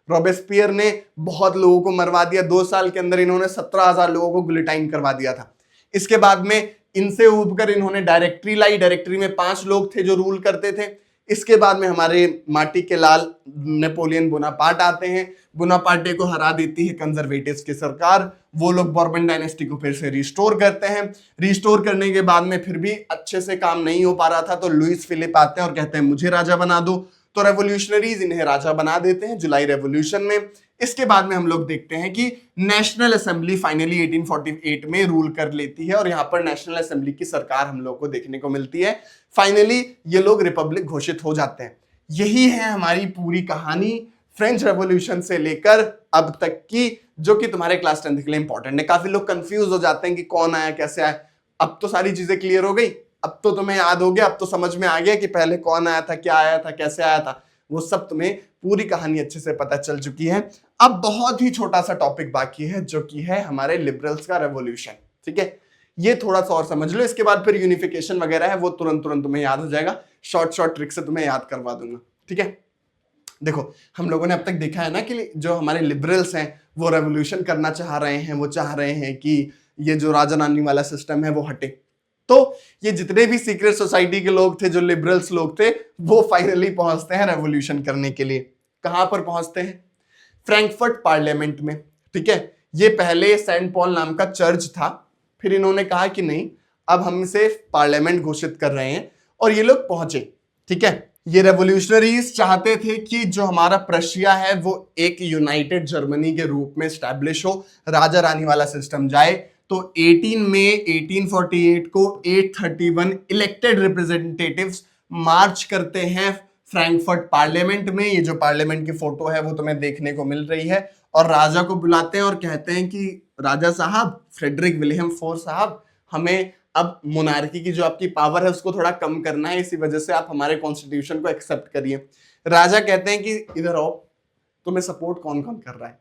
रोबेस्पियर ने बहुत लोगों को मरवा दिया, 2 साल के अंदर इन्होंने 17,000 लोगों को गिलोटाइन करवा दिया था। इसके बाद में इनसे उबकर इन्होंने डायरेक्टरी लाई, डायरेक्टरी में 5 लोग थे जो रूल करते थे। इसके बाद में हमारे माटी के लाल नेपोलियन बोनापार्ट आते हैं, बोनापार्टे को हरा देती है कंजर्वेटिव्स की सरकार, वो लोग बॉर्बन डायनेस्टी को फिर से रिस्टोर करते हैं। रिस्टोर करने के बाद में फिर भी अच्छे से काम नहीं हो पा रहा था, तो लुईस फिलिप आते हैं और कहते हैं मुझे राजा बना दो, तो रेवोल्यूशनरीज इन्हें राजा बना देते हैं जुलाई रेवोल्यूशन में। इसके बाद में हम लोग देखते हैं कि नेशनल असेंबली फाइनली 1848 में रूल कर लेती है और यहाँ पर नेशनल असेंबली की सरकार हम लोग को देखने को मिलती है। फाइनली ये लोग रिपब्लिक घोषित हो जाते हैं। यही है हमारी पूरी कहानी फ्रेंच रेवोल्यूशन से लेकर अब तक की, जो कि तुम्हारे क्लास 10 के लिए इंपॉर्टेंट है। काफी लोग कंफ्यूज हो जाते हैं कि कौन आया कैसे आया। अब तो सारी चीजें क्लियर हो गई, अब तो तुम्हें याद हो गया, अब तो समझ में आ गया कि पहले कौन आया था, क्या आया था, कैसे आया था, वो सब तुम्हें पूरी कहानी अच्छे से पता चल चुकी है। अब बहुत ही छोटा सा टॉपिक बाकी है जो कि है हमारे लिबरल्स का रेवोल्यूशन, ठीक है। ये थोड़ा सा और समझ लो, इसके बाद फिर यूनिफिकेशन वगैरह है वो तुरंत तुम्हें याद हो जाएगा, शॉर्ट ट्रिक से तुम्हें याद करवा दूंगा, ठीक है। देखो हम लोगों ने अब तक देखा है ना कि जो हमारे लिबरल्स हैं वो रेवोल्यूशन करना चाह रहे हैं, वो चाह रहे हैं कि ये जो राजा रानी वाला सिस्टम है वो हटे। तो ये जितने भी सीक्रेट सोसाइटी के लोग थे, जो लिबरल्स लोग थे, वो फाइनली पहुंचते हैं रेवोल्यूशन करने के लिए। कहां पर पहुंचते हैं? फ्रैंकफर्ट पार्लियामेंट में, ठीक है। ये पहले सेंट पॉल नाम का चर्च था, फिर इन्होंने कहा कि नहीं अब हम इसे पार्लियामेंट घोषित कर रहे हैं और ये लोग पहुंचे, ठीक है। ये रेवोल्यूशनरीज चाहते थे कि जो हमारा प्रशिया है वो एक यूनाइटेड जर्मनी के रूप में स्टैब्लिश हो, राजा रानी वाला सिस्टम जाए। तो 18 मई 1848 को 831 इलेक्टेड रिप्रेजेंटेटिव्स मार्च करते हैं फ्रैंकफर्ट पार्लियामेंट में। ये जो पार्लियामेंट की फोटो है वो तुम्हें देखने को मिल रही है, और राजा को बुलाते हैं और कहते हैं कि राजा साहब, फ्रेडरिक विलियम फोर साहब, हमें अब मोनार्की की जो आपकी पावर है उसको थोड़ा कम करना है, इसी वजह से आप हमारे कॉन्स्टिट्यूशन को एक्सेप्ट करिए। राजा कहते हैं कि इधर आओ, तुम्हें सपोर्ट कौन कौन कर रहा है?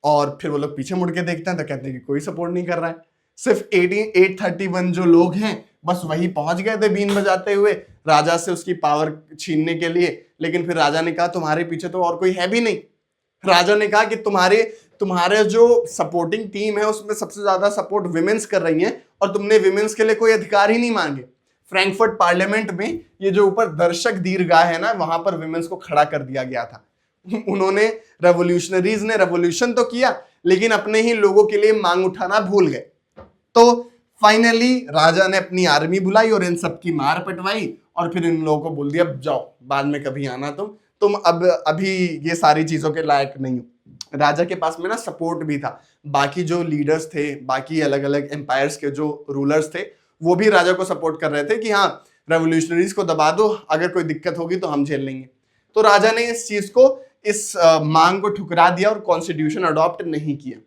और फिर वो लोग पीछे मुड़ के देखते हैं तो कहते हैं कि कोई सपोर्ट नहीं कर रहा है, सिर्फ 831 जो लोग हैं बस वही पहुंच गए थे बीन बजाते हुए राजा से उसकी पावर छीनने के लिए। लेकिन फिर राजा ने कहा तुम्हारे पीछे तो और कोई है भी नहीं। राजा ने कहा कि तुम्हारे जो सपोर्टिंग टीम है उसमें सबसे ज्यादा सपोर्ट विमेंस कर रही है और तुमने विमेंस के लिए कोई अधिकार ही नहीं मांगे। फ्रैंकफर्ट पार्लियामेंट में ये जो ऊपर दर्शक दीर्घा है ना, वहां पर विमेंस को खड़ा कर दिया गया था। उन्होंने, रेवोल्यूशनरीज ने रेवोल्यूशन तो किया लेकिन अपने ही लोगों के लिए मांग उठाना भूल गए। तो फाइनली राजा ने अपनी आर्मी बुलाई और इन सबकी मार पिटवाई और फिर इन लोगों को बोल दिया जाओ, बाद में कभी आना, तुम अब अभी ये सारी चीजों के लायक नहीं हो। राजा के पास में ना सपोर्ट भी था, बाकी जो लीडर्स थे, बाकी अलग अलग एम्पायर्स के जो रूलर्स थे वो भी राजा को सपोर्ट कर रहे थे कि हाँ रेवोल्यूशनरीज को दबा दो, अगर कोई दिक्कत होगी तो हम झेल लेंगे। तो राजा ने इस चीज को, इस मांग को ठुकरा दिया और कॉन्स्टिट्यूशन अडॉप्ट नहीं किया,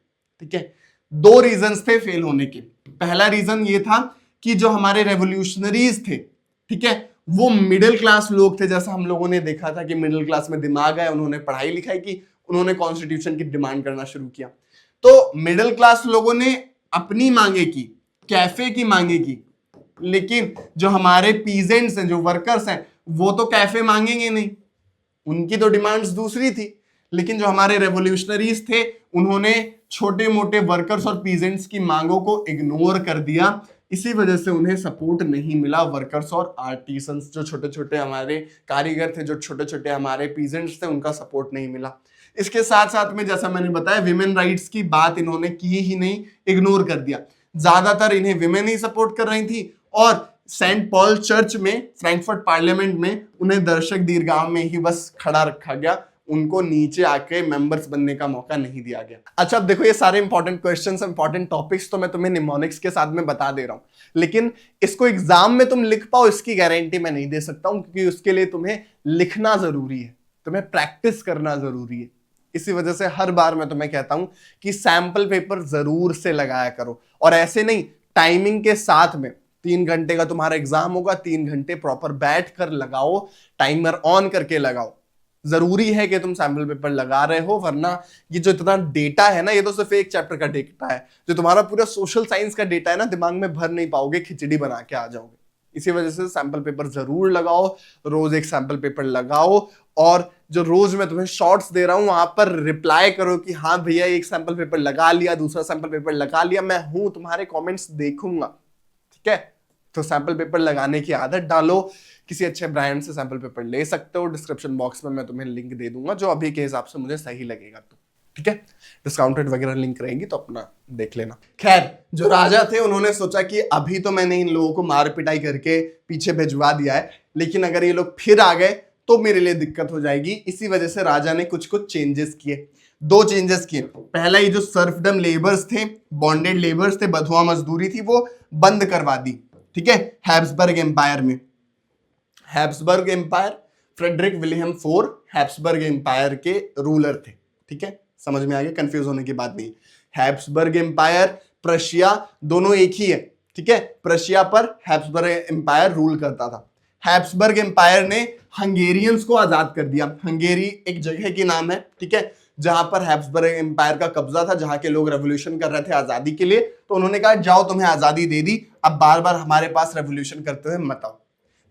ठीक है। 2 रीजंस थे फेल होने के। पहला रीजन ये था कि जो हमारे रेवोल्यूशनरीज थे, ठीक है, वो मिडिल क्लास लोग थे। जैसा हम लोगों ने देखा था कि मिडिल क्लास में दिमाग है, उन्होंने पढ़ाई लिखाई की, उन्होंने कॉन्स्टिट्यूशन की डिमांड करना शुरू किया। तो मिडिल क्लास लोगों ने अपनी मांगे की, कैफे की मांगे की, लेकिन जो हमारे पीजेंट्स हैं, जो वर्कर्स हैं, वो तो कैफे मांगेंगे नहीं, उनकी तो डिमांड्स दूसरी थी। लेकिन जो हमारे रेवोल्यूशनरीज थे उन्होंने छोटे मोटे वर्कर्स और पीजेंट्स की मांगों को इग्नोर कर दिया, इसी वजह से उन्हें सपोर्ट नहीं मिला। वर्कर्स और आर्टिसंस, जो छोटे छोटे हमारे कारीगर थे, जो छोटे छोटे हमारे पीजेंट्स थे, उनका सपोर्ट नहीं मिला। इसके साथ साथ में जैसा मैंने बताया विमेन राइट्स की बात इन्होंने की ही नहीं, इग्नोर कर दिया। ज्यादातर इन्हें विमेन ही सपोर्ट कर रही थी, और सेंट पॉल चर्च में फ्रैंकफर्ट पार्लियामेंट में उन्हें दर्शक दीर्घा में ही बस खड़ा रखा गया, उनको नीचे आके मेंबर्स बनने का मौका नहीं दिया गया। अच्छा अब देखो, ये सारे इंपॉर्टेंट क्वेश्चंस, इंपॉर्टेंट टॉपिक्स तो मैं तुम्हें निमोनिक्स के साथ में बता दे रहा हूं, लेकिन इसको एग्जाम में तुम लिख पाओ इसकी गारंटी मैं नहीं दे सकता हूं, क्योंकि उसके लिए तुम्हें लिखना जरूरी है, तुम्हें प्रैक्टिस करना जरूरी है। इसी वजह से हर बार मैं तुम्हें कहता हूं कि सैंपल पेपर जरूर से लगाया करो, और ऐसे नहीं, टाइमिंग के साथ में 3 घंटे का तुम्हारा एग्जाम होगा, 3 घंटे प्रॉपर बैठ कर लगाओ, टाइमर ऑन करके लगाओ। जरूरी है कि तुम सैंपल पेपर लगा रहे हो, वरना ये जो इतना डेटा है ना, ये तो सिर्फ एक चैप्टर का डेटा है, जो तुम्हारा पूरा सोशल साइंस का डेटा है ना, दिमाग में भर नहीं पाओगे, खिचड़ी बना के आ जाओगे। इसी वजह से सैंपल पेपर जरूर लगाओ, रोज एक सैंपल पेपर लगाओ, और जो रोज मैं तुम्हें शॉर्ट्स दे रहा हूं वहां पर रिप्लाई करो कि हाँ भैया एक सैंपल पेपर लगा लिया, दूसरा सैंपल पेपर लगा लिया, मैं हूं, तुम्हारे कमेंट्स देखूंगा, ठीक है। तो सैंपल पेपर लगाने की आदत डालो, किसी अच्छे ब्रांड से सैंपल पेपर ले सकते हो, डिस्क्रिप्शन बॉक्स में मैं तुम्हें लिंक दे दूंगा जो अभी के हिसाब से मुझे सही लगेगा, तो ठीक है, डिस्काउंटेड वगैरह लिंक रहेंगी तो अपना देख लेना। खैर, जो राजा थे उन्होंने सोचा कि अभी तो मैंने इन लोगों को मार पिटाई करके पीछे भिजवा दिया है, लेकिन अगर ये लोग फिर आ गए तो मेरे लिए दिक्कत हो जाएगी। इसी वजह से राजा ने कुछ कुछ चेंजेस किए, 2 चेंजेस किए। पहला, ये जो सर्फडम लेबर्स थे, बॉन्डेड लेबर्स थे, बधुआ मजदूरी थी, वो बंद करवा दी, ठीक है, हैब्सबर्ग एम्पायर में। Habsburg empire, Frederick William IV Habsburg empire के रूलर थे, ठीक है, समझ में आ गया, कंफ्यूज होने की बात नहीं। हैब्सबर्ग एम्पायर, प्रशिया, दोनों एक ही है, ठीक है, प्रशिया पर हैब्सबर्ग एम्पायर रूल करता था। हैब्सबर्ग एम्पायर ने हंगेरियंस को आजाद कर दिया। हंगेरी एक जगह की नाम है, ठीक है, जहां पर हैब्सबर्ग एम्पायर का कब्जा था, जहां के लोग रेवोल्यूशन कर रहे थे आजादी के लिए, तो उन्होंने कहा जाओ तुम्हें आजादी दे दी, अब बार बार हमारे पास रेवोल्यूशन करते हुए मत आओ।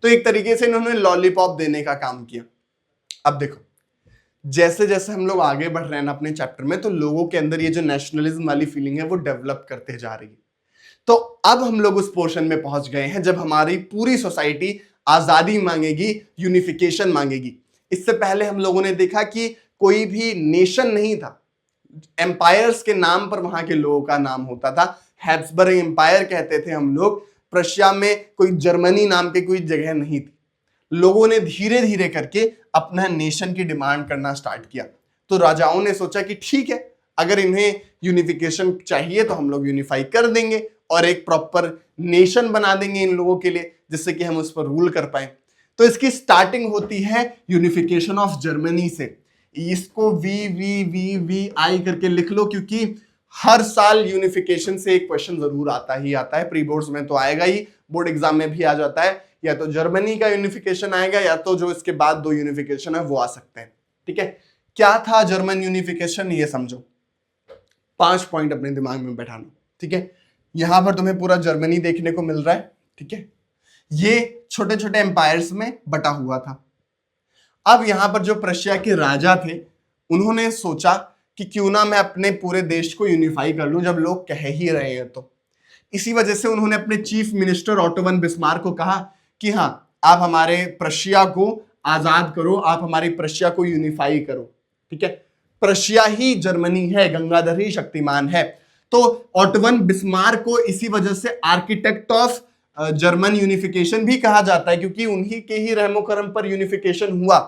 तो एक तरीके से इन्होंने लॉलीपॉप देने का काम किया। अब देखो, जैसे जैसे हम लोग आगे बढ़ रहे हैं ना अपने चैप्टर में, तो लोगों के अंदर ये जो नेशनलिज्म वाली फीलिंग है वो डेवलप करते जा रही है। तो अब हम लोग उस पोर्शन में पहुंच गए हैं जब हमारी पूरी सोसाइटी आजादी मांगेगी, यूनिफिकेशन मांगेगी। इससे पहले हम लोगों ने देखा कि कोई भी नेशन नहीं था, एम्पायर्स के नाम पर वहां के लोगों का नाम होता था, हैब्सबर्ग एम्पायर कहते थे हम लोग। प्रशिया में कोई जर्मनी नाम की कोई जगह नहीं थी। लोगों ने धीरे धीरे करके अपना नेशन की डिमांड करना स्टार्ट किया। तो राजाओं ने सोचा कि ठीक है, अगर इन्हें यूनिफिकेशन चाहिए तो हम लोग यूनिफाई कर देंगे और एक प्रॉपर नेशन बना देंगे इन लोगों के लिए, जिससे कि हम उस पर रूल कर पाए। तो इसकी स्टार्टिंग होती है यूनिफिकेशन ऑफ जर्मनी से। इसको VVVVI करके लिख लो, क्योंकि हर साल यूनिफिकेशन से एक क्वेश्चन जरूर आता ही आता है। प्री बोर्ड्स में तो आएगा ही, बोर्ड एग्जाम में भी आ जाता है। या तो जर्मनी का यूनिफिकेशन आएगा, या तो जो इसके बाद 2 यूनिफिकेशन है वो आ सकते हैं, ठीक है। क्या था जर्मन यूनिफिकेशन, ये समझो, 5 पॉइंट अपने दिमाग में बैठाना, ठीक है। यहां पर तुम्हें पूरा जर्मनी देखने को मिल रहा है, ठीक है, ये छोटे छोटे एम्पायर्स में बटा हुआ था। अब यहां पर जो प्रशिया के राजा थे, उन्होंने सोचा कि क्यों ना मैं अपने पूरे देश को यूनिफाई कर लूं, जब लोग कह ही रहे हैं तो। इसी वजह से उन्होंने अपने chief minister auto von Bismarck को कहा कि हाँ, आप हमारे प्रशिया को आजाद करो, आप हमारी प्रशिया को यूनिफाई करो, ठीक है। प्रशिया ही जर्मनी है, गंगाधर ही शक्तिमान है। तो ऑटो वन बिस्मार्क को इसी वजह से आर्किटेक्ट ऑफ जर्मन यूनिफिकेशन भी कहा जाता है, क्योंकि उन्हीं के ही रहमो करम पर यूनिफिकेशन हुआ।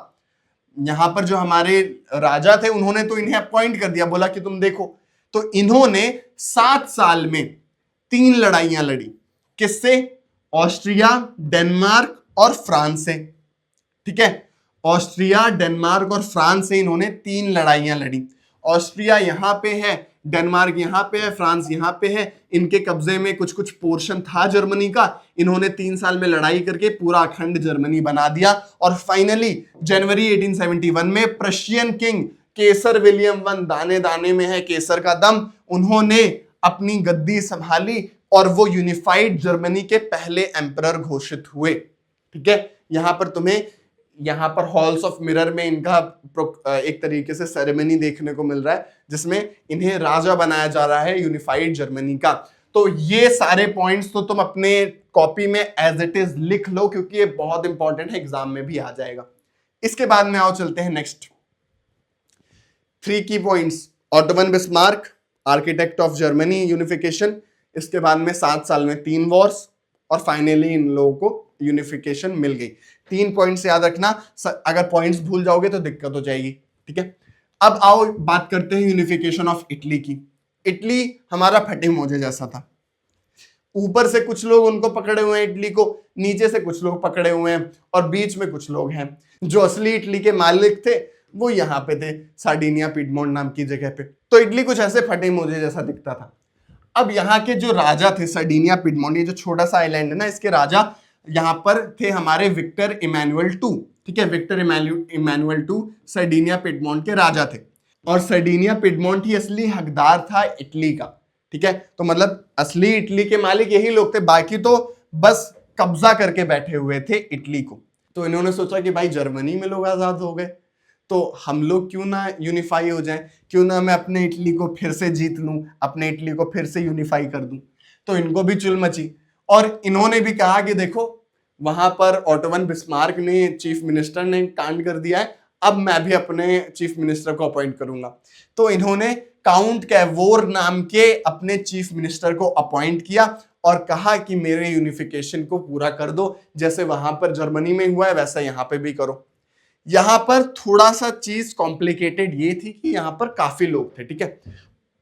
यहां पर जो हमारे राजा थे, उन्होंने तो इन्हें अपॉइंट कर दिया, बोला कि तुम देखो। तो इन्होंने 7 साल में 3 लड़ाइयां लड़ी। किससे? ऑस्ट्रिया, डेनमार्क और फ्रांस से, ठीक है। ऑस्ट्रिया, डेनमार्क और फ्रांस से इन्होंने 3 लड़ाइयां लड़ी। ऑस्ट्रिया यहां पे है, डेनमार्क यहां पे है, फ्रांस यहां पे है। इनके कब्जे में कुछ कुछ पोर्शन था जर्मनी का। इन्होंने 3 साल में लड़ाई करके पूरा अखंड जर्मनी बना दिया। और फाइनली जनवरी 1871 में Prussian king Kesar William I, दाने दाने में है केसर का दम, उन्होंने अपनी गद्दी संभाली और वो यूनिफाइड जर्मनी के पहले एम्परर घोषित हुए, ठीक है। यहां पर तुम्हें यहां पर हॉल्स ऑफ मिरर में इनका एक तरीके से सेरेमनी देखने को मिल रहा है, जिसमें इन्हें राजा बनाया जा रहा है यूनिफाइड जर्मनी का। तो ये सारे पॉइंट्स तो तुम अपने कॉपी में एज इट इज लिख लो, क्योंकि ये बहुत इंपॉर्टेंट है, एग्जाम में भी आ जाएगा। इसके बाद में आओ चलते हैं नेक्स्ट 3 की points. Auto von Bismarck, architect of Germany unification, इसके बाद में 7 साल में 3 वॉर्स, और फाइनली इन लोगों को यूनिफिकेशन मिल गई। 3 पॉइंट्स याद रखना, अगर पॉइंट्स भूल जाओगे तो दिक्कत हो जाएगी, ठीक है। अब आओ बात करते हैं यूनिफिकेशन ऑफ इटली की। इटली हमारा फटे मोजे जैसा था, ऊपर से कुछ लोग उनको पकड़े हुए हैं इटली को, नीचे से कुछ लोग पकड़े हुए हैं, और बीच में कुछ लोग हैं। जो असली इटली के मालिक थे वो यहाँ पे थे, सार्डिनिया पिडमोंट नाम की जगह पे। तो इटली कुछ ऐसे फटे मोजे जैसा दिखता था। अब यहाँ के जो राजा थे सार्डिनिया पिडमोंट, ये जो छोटा सा आइलैंड है ना, इसके राजा यहाँ पर थे हमारे विक्टर इमैनुअल टू, ठीक है। Victor Emmanuel two Sardinia Piedmont के राजा थे, और सार्डिनिया पिडमोंट ही असली हकदार था इटली का, ठीक है। तो मतलब असली इटली के मालिक यही लोग थे, बाकी तो बस कब्जा करके बैठे हुए थे इटली को। तो इन्होंने सोचा कि भाई जर्मनी में लोग आजाद हो गए, तो हम लोग क्यों ना यूनिफाई हो जाएं, क्यों ना मैं अपने इटली को फिर से जीत लूं, अपने इटली को फिर से यूनिफाई कर दूं। तो इनको भी चुल मची, और इन्होंने भी कहा कि देखो वहां पर ऑटोवन बिस्मार्क ने, चीफ मिनिस्टर ने कांड कर दिया है, अब मैं भी अपने चीफ मिनिस्टर को अपॉइंट करूंगा। तो इन्होंने काउंट कैवोर नाम के अपने चीफ मिनिस्टर को अपॉइंट किया और कहा कि मेरे यूनिफिकेशन को पूरा कर दो, जैसे वहां पर जर्मनी में हुआ है वैसा यहाँ पे भी करो। यहाँ पर थोड़ा सा चीज कॉम्प्लिकेटेड ये थी कि यहाँ पर काफी लोग थे, ठीक है।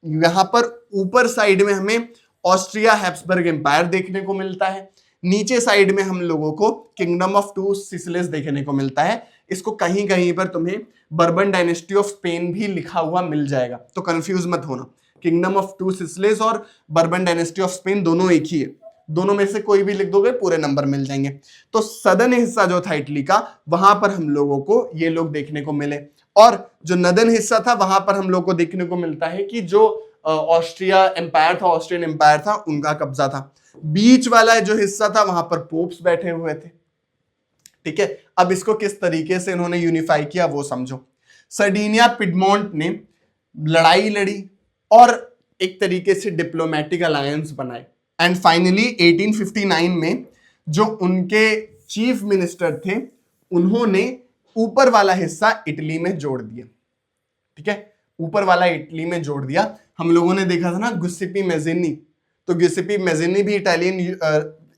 यहाँ पर ऊपर साइड में हमें ऑस्ट्रिया हैब्सबर्ग एम्पायर देखने को मिलता है, नीचे साइड में हम लोगों को किंगडम ऑफ टू सिसिलीज देखने को मिलता है। इसको कहीं कहीं पर तुम्हें बर्बन डायनेस्टी ऑफ स्पेन भी लिखा हुआ मिल जाएगा, तो कंफ्यूज मत होना। किंगडम ऑफ टू सिसिलीज और बर्बन डायनेस्टी ऑफ स्पेन दोनों एक ही है, दोनों में से कोई भी लिख दोगे पूरे नंबर मिल जाएंगे। तो सदर्न हिस्सा जो था इटली का, वहां पर हम लोगों को ये लोग देखने को मिले, और जो नदर्न हिस्सा था वहां पर हम लोग को देखने को मिलता है कि जो ऑस्ट्रिया एम्पायर था, ऑस्ट्रियन एम्पायर था, उनका कब्जा था। बीच वाला जो हिस्सा था वहां पर पोप्स बैठे हुए थे, ठीक है। अब इसको किस तरीके से इन्होंने यूनिफाई किया वो समझो। सार्डिनिया पिडमोंट ने लड़ाई लड़ी और एक तरीके से डिप्लोमेटिक अलायंस बनाए, एंड फाइनली 1859 में जो उनके चीफ मिनिस्टर थे उन्होंने ऊपर वाला हिस्सा इटली में जोड़ दिया, ठीक है। ऊपर वाला इटली में जोड़ दिया। हम लोगों ने देखा था ना गुस्सीपी मैज़िनी, तो गुस्सीपी मैज़िनी भी इटालियन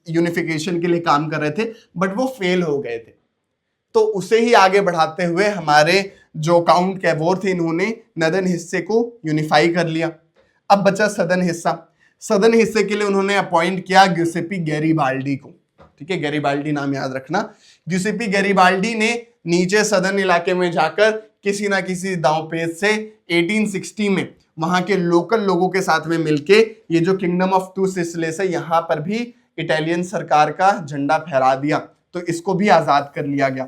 यूनिफिकेशन के लिए काम कर रहे थे, बट वो फेल हो गए थे। तो उसे ही आगे बढ़ाते हुए हमारे जो काउंट कैवोर थे, इन्होंने नदर्न हिस्से को यूनिफाई कर लिया। अब बचा सदर्न हिस्सा। सदर्न हिस्से के लिए उन्होंने अपॉइंट किया ग्यूसेपी गैरीबाल्डी को, ठीक है। गैरीबाल्डी नाम याद रखना। ग्यूसेपी गैरीबाल्डी ने नीचे सदर्न इलाके में जाकर किसी ना किसी दांव पेच से 1860 में वहां के लोकल लोगों के साथ में मिलके ये जो किंगडम ऑफ टू सिसिलीज है यहाँ पर भी इटालियन सरकार का झंडा फहरा दिया, तो इसको भी आजाद कर लिया गया।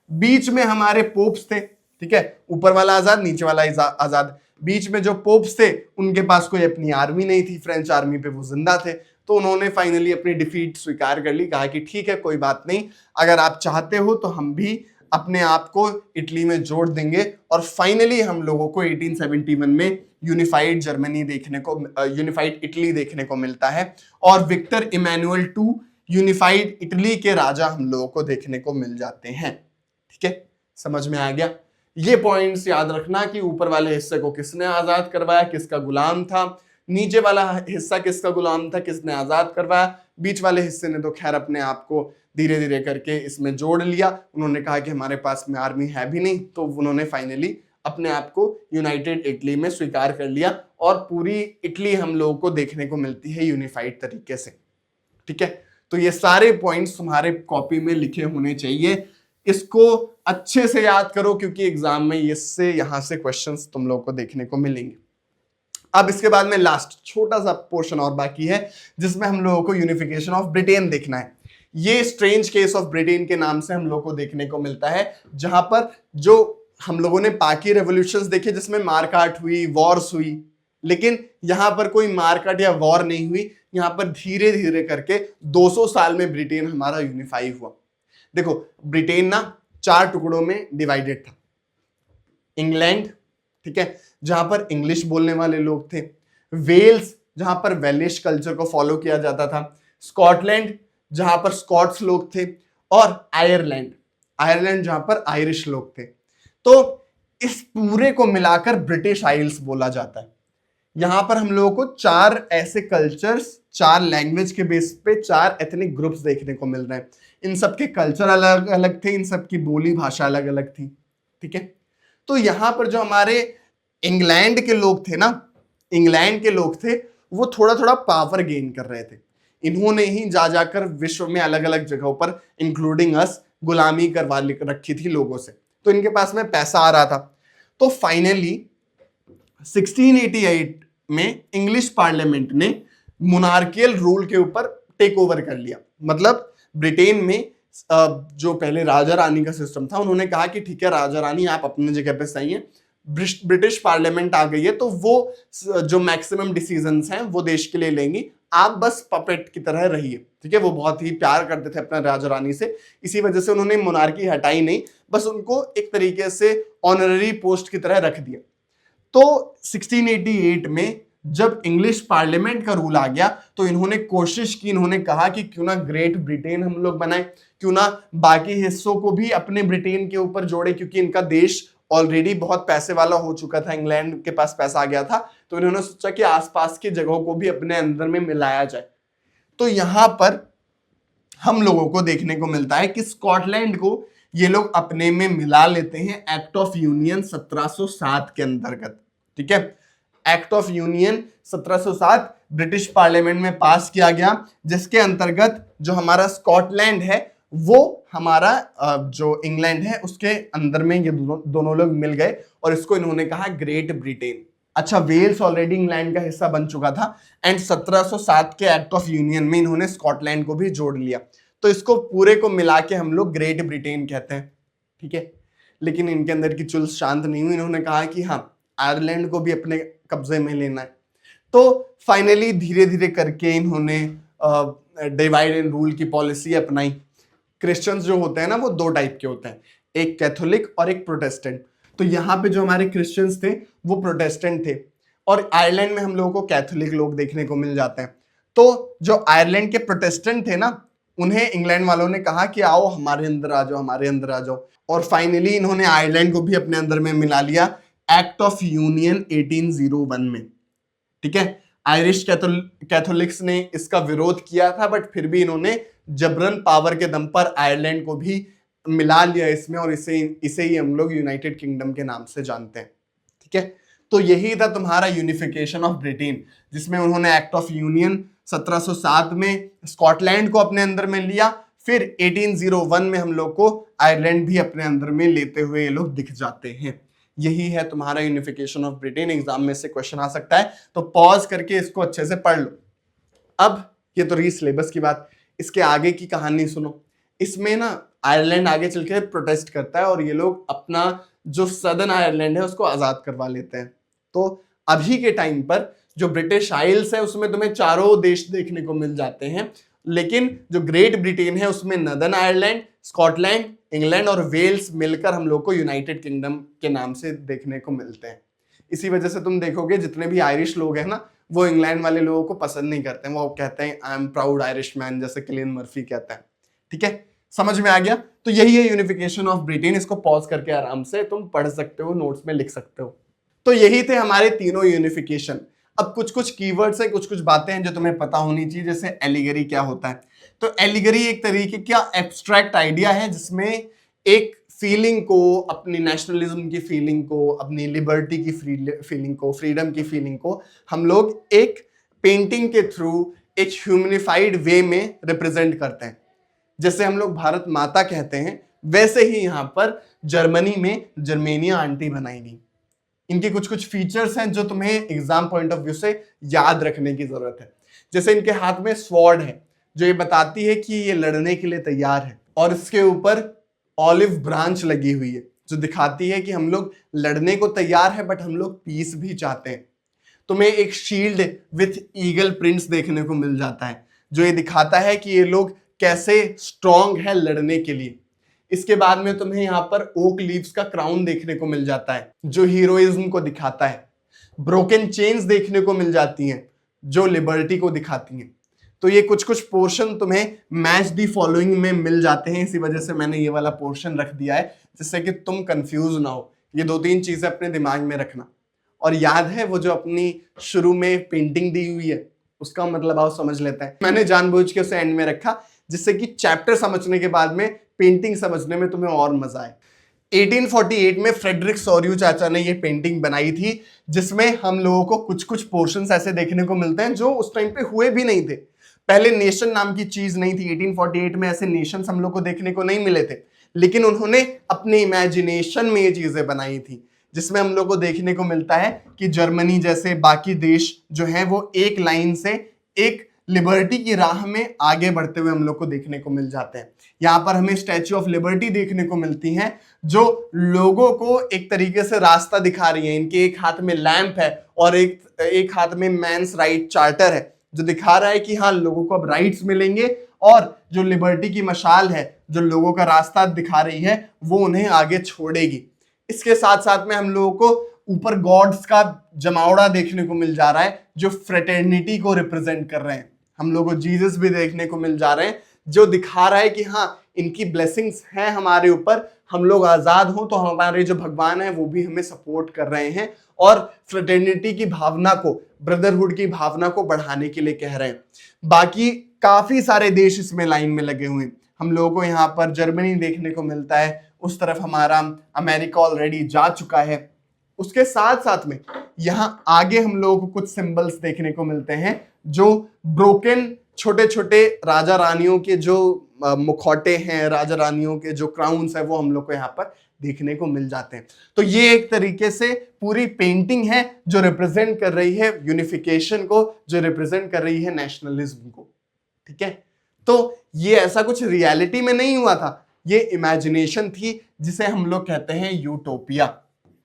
बीच में हमारे पोप्स थे, ठीक है। ऊपर वाला आजाद, नीचे वाला आजाद। बीच में जो पोप्स थे उनके पास कोई अपनी आर्मी नहीं थी, फ्रेंच आर्मी पे वो जिंदा थे, तो उन्होंने फाइनली अपनी डिफीट स्वीकार कर ली। कहा कि ठीक है कोई बात नहीं, अगर आप चाहते हो तो हम भी अपने आप को इटली में जोड़ देंगे। और फाइनली हम लोगों को 1871 में यूनिफाइड जर्मनी देखने को, यूनिफाइड इटली देखने को मिलता है, और Victor Emmanuel two unified Italy के राजा हम लोगों को देखने को मिल जाते हैं, ठीक है। समझ में आ गया। ये पॉइंट्स याद रखना कि ऊपर वाले हिस्से को किसने आजाद करवाया, किसका गुलाम था, नीचे वाला हिस्सा किसका गुलाम था, किसने आजाद करवाया। बीच वाले हिस्से ने तो खैर अपने आप को धीरे धीरे करके इसमें जोड़ लिया। उन्होंने कहा कि हमारे पास में आर्मी है भी नहीं, तो उन्होंने फाइनली अपने आप को यूनाइटेड इटली में स्वीकार कर लिया, और पूरी इटली हम लोगों को देखने को मिलती है यूनिफाइड तरीके से, ठीक है। तो ये सारे पॉइंट्स तुम्हारे कॉपी में लिखे होने चाहिए। इसको अच्छे से याद करो क्योंकि एग्जाम में इससे यहां से क्वेश्चंस तुम लोगों को देखने को मिलेंगे। अब इसके बाद में लास्ट छोटा सा पोर्शन और बाकी है जिसमें हम लोगों को यूनिफिकेशन ऑफ ब्रिटेन देखना है। ये स्ट्रेंज केस ऑफ ब्रिटेन के नाम से हम लोगों को देखने को मिलता है, जहां पर जो हम लोगों ने बाकी रेवोल्यूशंस देखे जिसमें मारकाट हुई, वॉर्स हुई, लेकिन यहां पर कोई मारकाट या वॉर नहीं हुई। यहां पर धीरे धीरे करके 200 साल में ब्रिटेन हमारा यूनिफाई हुआ। देखो ब्रिटेन ना 4 टुकड़ों में डिवाइडेड था। इंग्लैंड, ठीक है, जहां पर इंग्लिश बोलने वाले लोग थे। वेल्स, जहां पर वेलिश कल्चर को फॉलो किया जाता था। स्कॉटलैंड, जहां पर स्कॉट्स लोग थे। और आयरलैंड, आयरलैंड जहां पर आयरिश लोग थे। तो इस पूरे को मिलाकर ब्रिटिश आइल्स बोला जाता है। यहां पर हम लोगों को 4 ऐसे कल्चर्स, 4 लैंग्वेज के बेस पे 4 एथनिक ग्रुप्स देखने को मिल रहे हैं। इन सबके कल्चर अलग अलग थे, इन सबकी बोली भाषा अलग अलग थी, ठीक है। तो यहां पर जो हमारे इंग्लैंड के लोग थे ना, इंग्लैंड के लोग थे, वो थोड़ा थोड़ा पावर गेन कर रहे थे। इन्होंने ही जा जाकर विश्व में अलग अलग जगहों पर इंक्लूडिंग अस गुलामी करवा रखी थी लोगों से, तो इनके पास में पैसा आ रहा था। तो फाइनली 1688 में इंग्लिश पार्लियामेंट ने मोनार्कियल रूल के ऊपर टेक ओवर कर लिया। मतलब ब्रिटेन में जो पहले राजा रानी का सिस्टम था, उन्होंने कहा कि ठीक है राजा रानी आप अपनी जगह पे सही है, ब्रिटिश पार्लियामेंट आ गई है तो वो जो मैक्सिमम डिसीजंस हैं वो देश के लिए लेंगी, आप बस पपेट की तरह रहिए, ठीक है। वो बहुत ही प्यार करते थे अपना राजा रानी से, इसी वजह से उन्होंने मोनार्की हटाई नहीं, बस उनको एक तरीके से ऑनररी पोस्ट की तरह रख दिया। तो 1688 में जब इंग्लिश पार्लियामेंट का रूल आ गया तो इन्होंने कोशिश की, इन्होंने कहा कि क्यों ना ग्रेट ब्रिटेन हम लोग बनाए, क्यों ना बाकी हिस्सों को भी अपने ब्रिटेन के ऊपर जोड़े, क्योंकि इनका देश ऑलरेडी बहुत पैसे वाला हो चुका था, इंग्लैंड के पास पैसा आ गया था, तो इन्होंने सोचा कि आसपास की जगहों को भी अपने अंदर में मिलाया जाए। तो यहां पर हम लोगों को देखने को मिलता है कि स्कॉटलैंड को ये लोग अपने में मिला लेते हैं एक्ट ऑफ यूनियन 1707 के अंतर्गत, ठीक है। Act of union 1707 British parliament में पास किया गया, जिसके अंतर्गत जो हमारा स्कॉटलैंड है वो हमारा जो इंग्लैंड है उसके अंदर में ये दोनों लोग मिल गए और इसको इन्होंने कहा ग्रेट ब्रिटेन। अच्छा, वेल्स ऑलरेडी इंग्लैंड का हिस्सा बन चुका था एंड 1707 के एक्ट ऑफ यूनियन में इन्होंने स्कॉटलैंड को भी जोड़ लिया, तो इसको पूरे को मिला के हम लोग ग्रेट ब्रिटेन कहते हैं, ठीक है। लेकिन इनके अंदर की चुल्स शांत नहीं हुई, इन्होंने कहा कि हाँ आयरलैंड को भी अपने कब्जे में लेना है। तो फाइनली धीरे धीरे करके इन्होंने डिवाइड एंड रूल की पॉलिसी अपनाई। क्रिश्चियंस जो होते हैं ना वो 2 टाइप के होते हैं, एक कैथोलिक और एक प्रोटेस्टेंट। तो यहाँ पे जो हमारे क्रिश्चियंस थे वो प्रोटेस्टेंट थे और आयरलैंड में हम लोगों को कैथोलिक लोग देखने को मिल जाते हैं। तो जो आयरलैंड के प्रोटेस्टेंट थे ना, उन्हें इंग्लैंड वालों ने कहा कि आओ हमारे अंदर आ जाओ, हमारे अंदर आ जाओ, और फाइनली इन्होंने आयरलैंड को भी अपने अंदर में मिला लिया एक्ट ऑफ यूनियन 1801 में, ठीक है। आयरिश कैथोलिक्स ने इसका विरोध किया था, बट फिर भी इन्होंने जबरन पावर के दम पर आयरलैंड को भी मिला लिया इसमें, और इसे ही हम लोग यूनाइटेड किंगडम के नाम से जानते हैं, ठीक है। तो यही था तुम्हारा यूनिफिकेशन ऑफ ब्रिटेन, जिसमें उन्होंने एक्ट ऑफ यूनियन 1707 में स्कॉटलैंड को अपने अंदर में लिया, फिर 1801 में हम लोग को आयरलैंड भी अपने अंदर में लेते हुए ये लोग दिख जाते हैं। यही है तुम्हारा यूनिफिकेशन ऑफ ब्रिटेन। एग्जाम में से क्वेश्चन आ सकता है, तो पॉज करके इसको अच्छे से पढ़ लो। अब ये तो रही सिलेबस की बात, इसके आगे की कहानी सुनो। इसमें ना आयरलैंड आगे चल के प्रोटेस्ट करता है और ये लोग अपना जो सदर्न आयरलैंड है उसको आजाद करवा लेते हैं। तो अभी के टाइम पर जो ब्रिटिश आइल्स है उसमें तुम्हें चारों देश देखने को मिल जाते हैं, लेकिन जो ग्रेट ब्रिटेन है उसमें नदर्न आयरलैंड, स्कॉटलैंड, इंग्लैंड और वेल्स मिलकर हम लोग को यूनाइटेड किंगडम के नाम से देखने को मिलते हैं। इसी वजह से तुम देखोगे जितने भी आयरिश लोग हैं ना, वो इंग्लैंड वाले लोगों को पसंद नहीं करते हैं, वो कहते हैं I am proud Irish man, जैसे किलियन मर्फी कहता है, ठीक है। समझ में आ गया? तो यही है यूनिफिकेशन ऑफ ब्रिटेन। इसको पॉज करके आराम से तुम पढ़ सकते हो, नोट्स में लिख सकते हो। तो यही थे हमारे तीनों यूनिफिकेशन। अब कुछ कुछ कीवर्ड्स हैं, कुछ कुछ बातें हैं जो तुम्हें पता होनी चाहिए, जैसे एलिगरी क्या होता है। तो एलिगरी एक तरीके का एब्स्ट्रैक्ट आइडिया है जिसमें एक फीलिंग को, अपनी नेशनलिज्म की फीलिंग को, अपनी लिबर्टी की फीलिंग को, फ्रीडम की फीलिंग को हम लोग एक पेंटिंग के थ्रू एक ह्यूमनिफाइड वे में रिप्रेजेंट करते हैं। जैसे हम लोग भारत माता कहते हैं, वैसे ही यहाँ पर जर्मनी में जर्मेनिया आंटी बनाई गई। इनके कुछ कुछ फीचर्स हैं जो तुम्हें एग्जाम पॉइंट ऑफ व्यू से याद रखने की जरूरत है। जैसे इनके हाथ में स्वॉर्ड है जो ये बताती है कि ये लड़ने के लिए तैयार है, और इसके ऊपर ऑलिव ब्रांच लगी हुई है जो दिखाती है कि हम लोग लड़ने को तैयार है बट हम लोग पीस भी चाहते हैं। तुम्हें एक शील्ड विथ ईगल प्रिंट्स देखने को मिल जाता है जो ये दिखाता है कि ये लोग कैसे स्ट्रॉन्ग है लड़ने के लिए। इसके बाद में तुम्हें यहाँ पर ओक लीव्स का क्राउन देखने को मिल जाता है जो हीरोइज्म को दिखाता है। ब्रोकन चेन्स देखने को मिल जाती हैं जो लिबर्टी को दिखाती हैं। तो ये कुछ कुछ पोर्शन तुम्हें मैच दी फॉलोइंग में मिल जाते हैं, इसी वजह से मैंने ये वाला पोर्शन रख दिया है जिससे कि तुम कंफ्यूज ना हो। ये 2-3 चीजें अपने दिमाग में रखना। और याद है वो जो अपनी शुरू में पेंटिंग दी हुई है, उसका मतलब आओ समझ लेते हैं। मैंने जानबूझ के उसे एंड में रखा जिससे कि चैप्टर समझने के बाद में पेंटिंग समझने में तुम्हें और मजा आए। 1848 में फ्रेडरिक सोर्यू चाचा ने ये पेंटिंग बनाई थी, जिसमें हम लोगों को कुछ कुछ पोर्शंस ऐसे देखने को मिलते हैं जो उस टाइम पे हुए भी नहीं थे। पहले नेशन नाम की चीज नहीं थी, 1848 में ऐसे नेशंस हम लोग को देखने को नहीं मिले थे, लेकिन उन्होंने अपने इमेजिनेशन में ये चीजें बनाई थी, जिसमें हम लोग को देखने को मिलता है कि जर्मनी जैसे बाकी देश जो है वो एक लाइन से एक लिबर्टी की राह में आगे बढ़ते हुए हम लोग को देखने को मिल जाते हैं। यहाँ पर हमें स्टैच्यू ऑफ लिबर्टी देखने को मिलती हैं जो लोगों को एक तरीके से रास्ता दिखा रही है। इनके एक हाथ में लैंप है और एक हाथ में मैंस राइट चार्टर है, जो दिखा रहा है कि हाँ लोगों को अब राइट्स मिलेंगे, और जो लिबर्टी की मशाल है जो लोगों का रास्ता दिखा रही है वो उन्हें आगे छोड़ेगी। इसके साथ साथ में हम लोगों को ऊपर गॉड्स का जमावड़ा देखने को मिल जा रहा है जो फ्रेटर्निटी को रिप्रेजेंट कर रहे हैं। हम लोगों को जीसस भी देखने को मिल जा रहे हैं जो दिखा रहा है कि हाँ इनकी ब्लेसिंग्स हैं हमारे ऊपर, हम लोग आजाद हों तो हमारे जो भगवान है वो भी हमें सपोर्ट कर रहे हैं और फ्रेटर्निटी की भावना को, ब्रदरहुड की भावना को बढ़ाने के लिए कह रहे हैं। बाकी काफी सारे देश इसमें लाइन में लगे हुए हैं। हम लोगों को यहाँ पर जर्मनी देखने को मिलता है, उस तरफ हमारा अमेरिका ऑलरेडी जा चुका है। उसके साथ साथ में यहाँ आगे हम लोगों को कुछ सिंबल्स देखने को मिलते हैं जो ब्रोकन छोटे छोटे राजा रानियों के जो मुखौटे हैं, राजा रानियों के जो क्राउन्स है वो हम लोग को यहाँ पर देखने को मिल जाते हैं। तो ये एक तरीके से पूरी पेंटिंग है जो रिप्रेजेंट कर रही है यूनिफिकेशन को, जो रिप्रेजेंट कर रही है नेशनलिज्म को। ठीक है, तो ये ऐसा कुछ रियलिटी में नहीं हुआ था, ये इमेजिनेशन थी जिसे हम लोग कहते हैं यूटोपिया।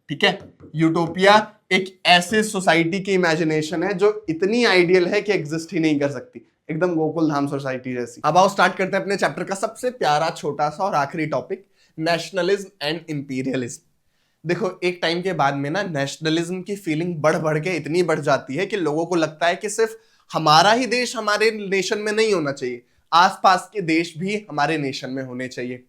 ठीक है, यूटोपिया एक ऐसे सोसाइटी की इमेजिनेशन है जो इतनी आइडियल है कि एग्जिस्ट ही नहीं कर सकती, एकदम गोकुल धाम सोसाइटी जैसी। अब आओ स्टार्ट करते हैं अपने चैप्टर का सबसे प्यारा छोटा सा और आखिरी टॉपिक, नेशनलिज्म एंड इंपीरियलिज्म। देखो एक टाइम के बाद में ना नेशनलिज्म की फीलिंग बढ़ बढ़ के इतनी बढ़ जाती है कि लोगों को लगता है कि सिर्फ हमारा ही देश हमारे नेशन में नहीं होना चाहिए, आसपास के देश भी हमारे नेशन में होने चाहिए।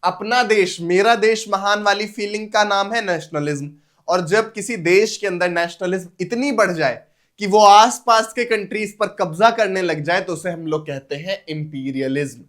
अपना देश, मेरा देश महान वाली फीलिंग का नाम है नेशनलिज्म। और जब किसी देश के अंदर नेशनलिज्म इतनी बढ़ जाए कि वो आसपास के कंट्रीज पर कब्जा करने लग जाए तो उसे हम लोग कहते हैं इंपीरियलिज्म।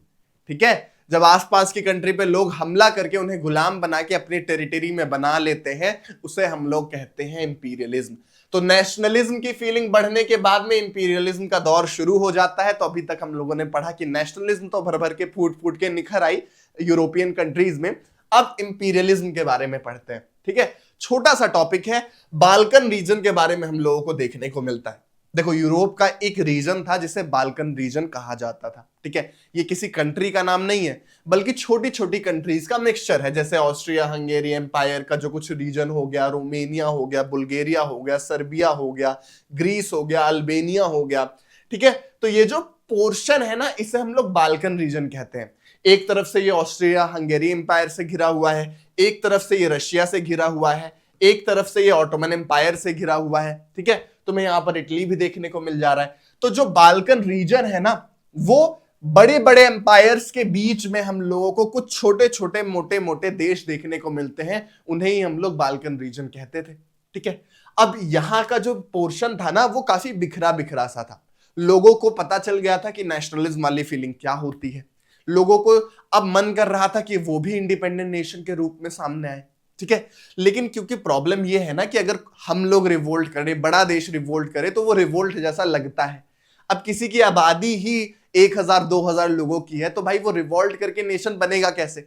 ठीक है, जब आसपास की कंट्री पे लोग हमला करके उन्हें गुलाम बना के अपनी टेरिटरी में बना लेते हैं, उसे हम लोग कहते हैं इंपीरियलिज्म। तो नेशनलिज्म की फीलिंग बढ़ने के बाद में इंपीरियलिज्म का दौर शुरू हो जाता है। तो अभी तक हम लोगों ने पढ़ा कि नेशनलिज्म तो भर भर के फूट फूट के निखर आई यूरोपियन कंट्रीज में। अब इंपीरियलिज्म के बारे में पढ़ते हैं। ठीक है, छोटा सा टॉपिक है, बाल्कन रीजन के बारे में हम लोगों को देखने को मिलता है। देखो यूरोप का एक रीजन था जिसे बाल्कन रीजन कहा जाता था। ठीक है, ये किसी कंट्री का नाम नहीं है बल्कि छोटी छोटी कंट्रीज का मिक्सचर है, जैसे ऑस्ट्रिया हंगेरी एम्पायर का जो कुछ रीजन हो गया, रोमेनिया हो गया, बुल्गारिया हो गया, सर्बिया हो गया, ग्रीस हो गया, अल्बेनिया हो गया। ठीक है, तो ये जो पोर्शन है ना इसे हम लोग बाल्कन रीजन कहते हैं। एक तरफ से ये ऑस्ट्रिया हंगेरी एम्पायर से घिरा हुआ है, एक तरफ से ये रशिया से घिरा हुआ है, एक तरफ से ये ऑटोमन एम्पायर से घिरा हुआ है। ठीक है, तुम्हें यहां पर इटली भी देखने को मिल जा रहा है। तो जो बाल्कन रीजन है ना वो बड़े बड़े एम्पायर्स के बीच में हम लोगों को कुछ छोटे छोटे मोटे मोटे देश देखने को मिलते हैं, उन्हें ही हम लोग बाल्कन रीजन कहते थे। ठीक है, अब यहां का जो पोर्शन था ना वो काफी बिखरा बिखरा सा था। लोगों को पता चल गया था कि नेशनलिज्म वाली फीलिंग क्या होती है, लोगों को अब मन कर रहा था कि वो भी इंडिपेंडेंट नेशन के रूप में सामने आए। ठीक है, लेकिन क्योंकि प्रॉब्लम ये है ना कि अगर हम लोग रिवोल्ट करें, बड़ा देश रिवोल्ट करे तो वो रिवोल्ट जैसा लगता है। अब किसी की आबादी ही 1000-2000 लोगों की है तो भाई वो रिवोल्ट करके नेशन बनेगा कैसे।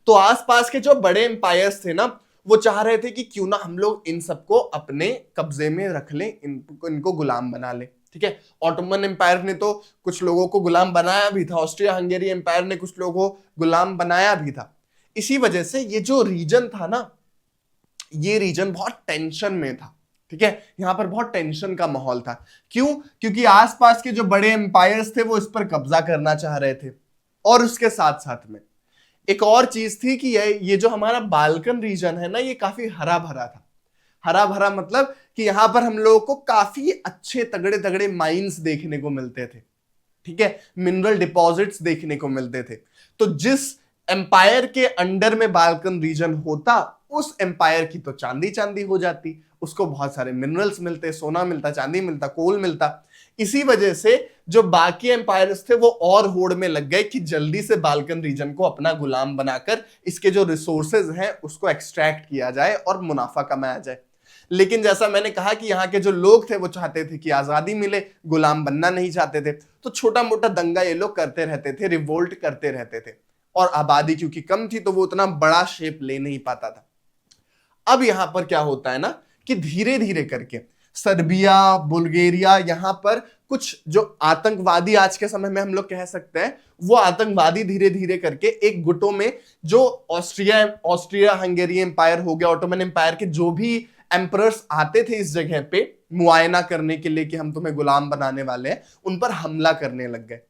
तो आसपास के जो बड़े एम्पायर्स थे ना वो चाह रहे थे कि क्यों ना हम लोग इन सबको अपने कब्जे में रख लें, इनको गुलाम बना लें। ठीक है, ऑटोमन एम्पायर ने तो कुछ लोगों को गुलाम बनाया भी था, ऑस्ट्रिया हंगेरी एम्पायर ने कुछ लोगों को गुलाम बनाया भी था। इसी वजह से ये जो रीजन था ना ये रीजन बहुत टेंशन में था। ठीक है, यहां पर बहुत टेंशन का माहौल था। क्यों? क्योंकि आसपास के जो बड़े एम्पायर्स थे वो इस पर कब्जा करना चाह रहे थे। और उसके साथ साथ में एक और चीज थी कि ये जो हमारा बाल्कन रीजन है ना ये काफी हरा भरा था। हरा भरा मतलब कि यहां पर हम लोगों को काफी अच्छे तगड़े तगड़े माइंस देखने को मिलते थे। ठीक है, मिनरल डिपॉजिट्स देखने को मिलते थे। तो जिस एम्पायर के अंडर में बाल्कन रीजन होता उस एम्पायर की तो चांदी चांदी हो जाती, उसको बहुत सारे मिनरल्स मिलते, सोना मिलता, चांदी मिलता, कोल मिलता। इसी वजह से जो बाकी एम्पायर्स थे वो और होड़ में लग गए कि जल्दी से बाल्कन रीजन को अपना गुलाम बनाकर इसके जो रिसोर्सेज हैं उसको एक्सट्रैक्ट किया जाए और मुनाफा कमाया जाए। लेकिन जैसा मैंने कहा कि यहाँ के जो लोग थे वो चाहते थे कि आजादी मिले, गुलाम बनना नहीं चाहते थे, तो छोटा मोटा दंगा ये लोग करते रहते थे, रिवोल्ट करते रहते थे, और आबादी क्योंकि कम थी तो वो उतना बड़ा शेप ले नहीं पाता था। अब यहां पर क्या होता है ना कि धीरे धीरे करके सर्बिया, बुल्गारिया, यहां पर कुछ जो आतंकवादी आज के समय में हम लोग कह सकते हैं, वो आतंकवादी धीरे धीरे करके एक गुटों में, जो ऑस्ट्रिया हंगेरी एम्पायर हो गया, ऑटोमन एम्पायर के जो भी एम्परर्स आते थे इस जगह पे मुआयना करने के लिए कि हम तुम्हें गुलाम बनाने वाले हैं, उन पर हमला करने लग गए।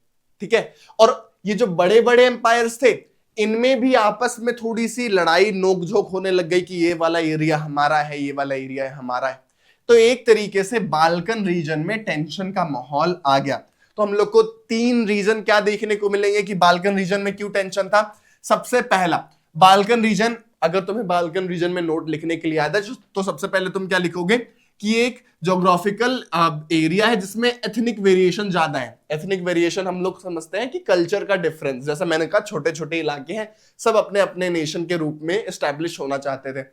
ठीक है, और ये जो बड़े बड़े एम्पायर्स थे इनमें भी आपस में थोड़ी सी लड़ाई नोकझोंक होने लग गई कि ये वाला एरिया हमारा है, ये वाला एरिया हमारा है। तो एक तरीके से बाल्कन रीजन में टेंशन का माहौल आ गया। तो हम लोग को 3 रीजन क्या देखने को मिलेंगे कि बाल्कन रीजन में क्यों टेंशन था। सबसे पहला, बाल्कन रीजन, अगर तुम्हें बाल्कन रीजन में नोट लिखने के लिए याद है तो सबसे पहले तुम क्या लिखोगे कि एक ज्योग्राफिकल एरिया है जिसमें एथनिक वेरिएशन ज्यादा है। एथनिक वेरिएशन हम लोग समझते हैं कि कल्चर का डिफरेंस, जैसा मैंने कहा छोटे छोटे इलाके हैं, सब अपने अपने नेशन के रूप में एस्टैब्लिश होना चाहते थे।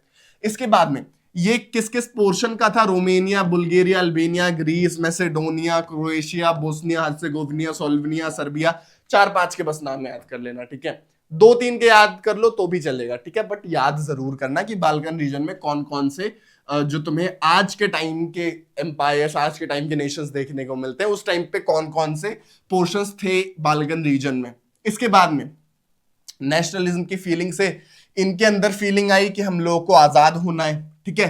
इसके बाद में ये किस किस पोर्शन का था, Romania, Bulgaria, Albania, Greece, Macedonia, Croatia, Bosnia Herzegovina, Slovenia, Serbia. 4-5 के बस नाम याद कर लेना, ठीक है। 2-3 के याद कर लो तो भी चलेगा, ठीक है, बट याद जरूर करना कि बाल्कन रीजन में कौन कौन से जो तुम्हें आज के टाइम के एम्पायर्स, आज के टाइम के नेशंस देखने को मिलते हैं, उस टाइम पे कौन कौन से पोर्शंस थे बाल्कन रीजन में। इसके बाद में नेशनलिज्म की फीलिंग से इनके अंदर फीलिंग आई कि हम लोगों को आजाद होना है, ठीक है।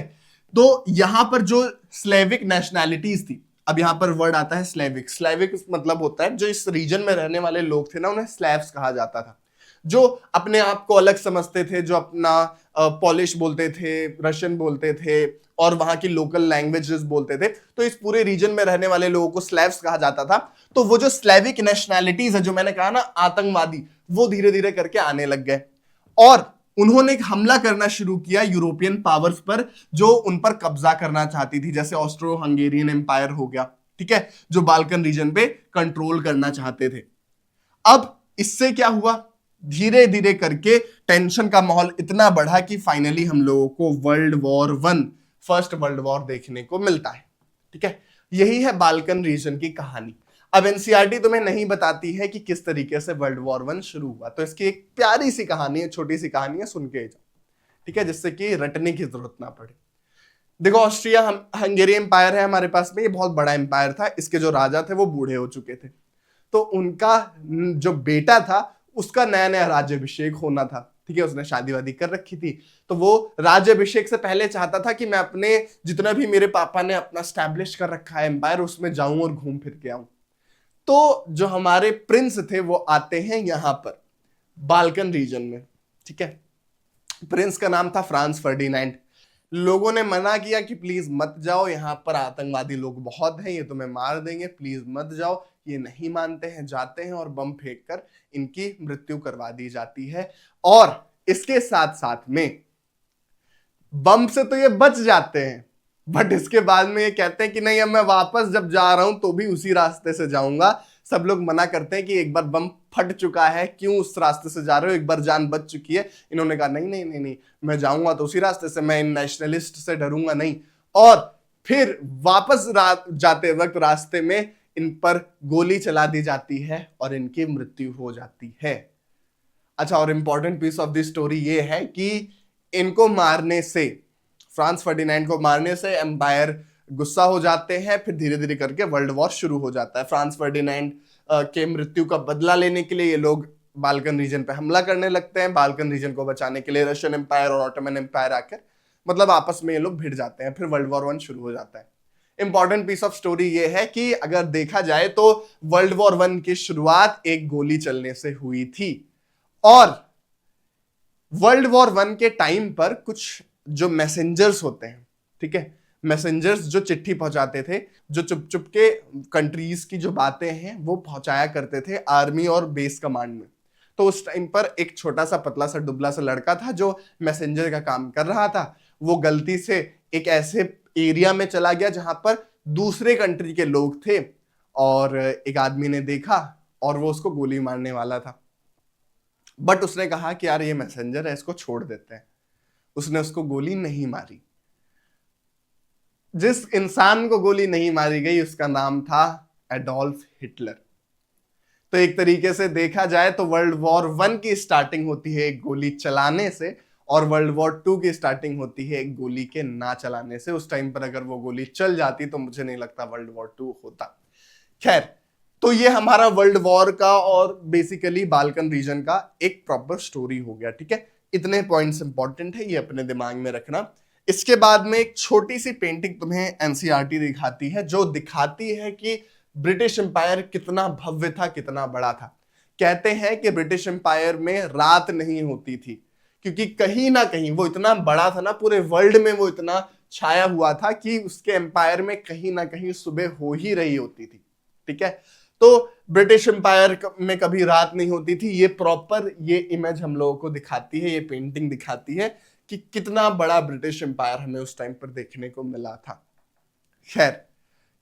तो यहां पर जो स्लेविक नेशनैलिटीज थी, अब यहां पर वर्ड आता है स्लेविक। स्लेविक मतलब होता है जो इस रीजन में रहने वाले लोग थे ना, उन्हें स्लैव्स कहा जाता था, जो अपने आप को अलग समझते थे, जो अपना पॉलिश बोलते थे, रशियन बोलते थे और वहां की लोकल लैंग्वेजेस बोलते थे। तो इस पूरे रीजन में रहने वाले लोगों को स्लैव्स कहा जाता था। तो वो जो स्लेविक नेशनैलिटीज है, जो मैंने कहा ना आतंकवादी, वो धीरे धीरे करके आने लग गए और उन्होंने एक हमला करना शुरू किया यूरोपियन पावर्स पर जो उन पर कब्जा करना चाहती थी, जैसे ऑस्ट्रो हंगेरियन एम्पायर हो गया, ठीक है, जो बाल्कन रीजन पे कंट्रोल करना चाहते थे। अब इससे क्या हुआ, धीरे धीरे करके टेंशन का माहौल इतना बढ़ा कि फाइनली हम लोगों को world war 1, first world war देखने को मिलता है, ठीक है। यही है बाल्कन रीजन की कहानी। अब एनसीईआरटी तुम्हें नहीं बताती है कि किस तरीके से वर्ल्ड वॉर 1 शुरू हुआ, तो इसकी एक प्यारी सी कहानी है, छोटी सी कहानी है, सुन के जाओ, ठीक है, जिससे कि रटने की जरूरत ना पड़े। देखो, ऑस्ट्रिया हंगेरी एम्पायर है हमारे पास में, ये बहुत बड़ा एम्पायर था। इसके जो राजा थे वो बूढ़े हो चुके थे, तो उनका जो बेटा था उसका नया नया राज्याभिषेक होना था, ठीक है, उसने शादी वादी कर रखी थी। तो वो राज्याभिषेक से पहले चाहता था कि मैं अपने जितना भी मेरे पापा ने अपना स्टैब्लिश कर रखा है एम्पायर, उसमें जाऊं और घूम फिर के आऊं। तो जो हमारे प्रिंस थे वो आते हैं यहां पर बाल्कन रीजन में, ठीक है। प्रिंस का नाम था फ्रांस फर्डिनेंड। लोगों ने मना किया कि प्लीज मत जाओ, यहां पर आतंकवादी लोग बहुत हैं, ये तुम्हें मार देंगे, प्लीज मत जाओ। ये नहीं मानते हैं, जाते हैं और बम फेंक कर इनकी मृत्यु करवा दी जाती है। और इसके साथ साथ में बम से तो ये बच जाते हैं, बट इसके बाद में ये कहते हैं कि नहीं, अब मैं वापस जब जा रहा हूं तो भी उसी रास्ते से जाऊंगा। सब लोग मना करते हैं कि एक बार बम फट चुका है, क्यों उस रास्ते से जा रहे हो, एक बार जान बच चुकी है। इन्होंने कहा नहीं नहीं नहीं नहीं, मैं जाऊंगा तो उसी रास्ते से, मैं इन नेशनलिस्ट से डरूंगा नहीं। और फिर वापस जाते वक्त रास्ते में इन पर गोली चला दी जाती है और इनकी मृत्यु हो जाती है। अच्छा, और important piece of the story ये है कि इनको मारने से, फ्रांस फर्डिनेंड को मारने से एम्पायर गुस्सा हो जाते हैं, फिर धीरे धीरे करके वर्ल्ड वॉर शुरू हो जाता है। फ्रांस फर्डिनेंड के मृत्यु का बदला लेने के लिए ये लोग बाल्कन रीजन पे हमला करने लगते हैं। बाल्कन रीजन को बचाने के लिए रशियन एम्पायर और ऑटोमन एम्पायर आकर मतलब आपस में ये लोग भिड़ जाते हैं, फिर वर्ल्ड वॉर 1 शुरू हो जाता है। इंपॉर्टेंट पीस ऑफ स्टोरी ये है कि अगर देखा जाए तो वर्ल्ड वॉर 1 की शुरुआत एक गोली चलने से हुई थी, और वर्ल्ड वॉर 1 के टाइम पर कुछ जो मैसेंजर्स होते हैं, ठीक है, मैसेंजर्स जो चिट्ठी पहुंचाते थे, जो चुप चुप के कंट्रीज की जो बातें हैं वो पहुंचाया करते थे आर्मी और बेस कमांड में। तो उस टाइम पर एक छोटा सा पतला सा दुबला सा लड़का था जो मैसेंजर का काम कर रहा था। वो गलती से एक ऐसे एरिया में चला गया जहां पर दूसरे कंट्री के लोग थे, और एक आदमी ने देखा और वो उसको गोली मारने वाला था। बट उसने कहा कि यार ये मैसेंजर है, इसको छोड़ देते हैं। उसने उसको गोली नहीं मारी। जिस इंसान को गोली नहीं मारी गई उसका नाम था एडोल्फ हिटलर। तो एक तरीके से देखा जाए तो वर्ल्ड वॉर 1 की स्टार्टिंग होती है एक गोली चलाने से, और वर्ल्ड वॉर 2 की स्टार्टिंग होती है एक गोली के ना चलाने से। उस टाइम पर अगर वो गोली चल जाती तो मुझे नहीं लगता वर्ल्ड वॉर 2 होता। खैर, तो ये हमारा वर्ल्ड वॉर का और बेसिकली बाल्कन रीजन का एक प्रॉपर स्टोरी हो गया। ठीक है, इतने पॉइंट्स इंपॉर्टेंट है, ये अपने दिमाग में रखना। इसके बाद में एक छोटी सी पेंटिंग तुम्हें एनसीईआरटी दिखाती है, जो दिखाती है कि ब्रिटिश एम्पायर कितना भव्य था, कितना बड़ा था। कहते हैं कि ब्रिटिश एम्पायर में रात नहीं होती थी, क्योंकि कहीं ना कहीं वो इतना बड़ा था ना, पूरे वर्ल्ड में वो इतना छाया हुआ था कि उसके एम्पायर में कहीं ना कहीं सुबह हो ही रही होती थी। ठीक है, तो ब्रिटिश एम्पायर में कभी रात नहीं होती थी। ये प्रॉपर ये इमेज हम लोगों को दिखाती है, ये पेंटिंग दिखाती है कि कितना बड़ा ब्रिटिश एम्पायर हमें उस टाइम पर देखने को मिला था। खैर,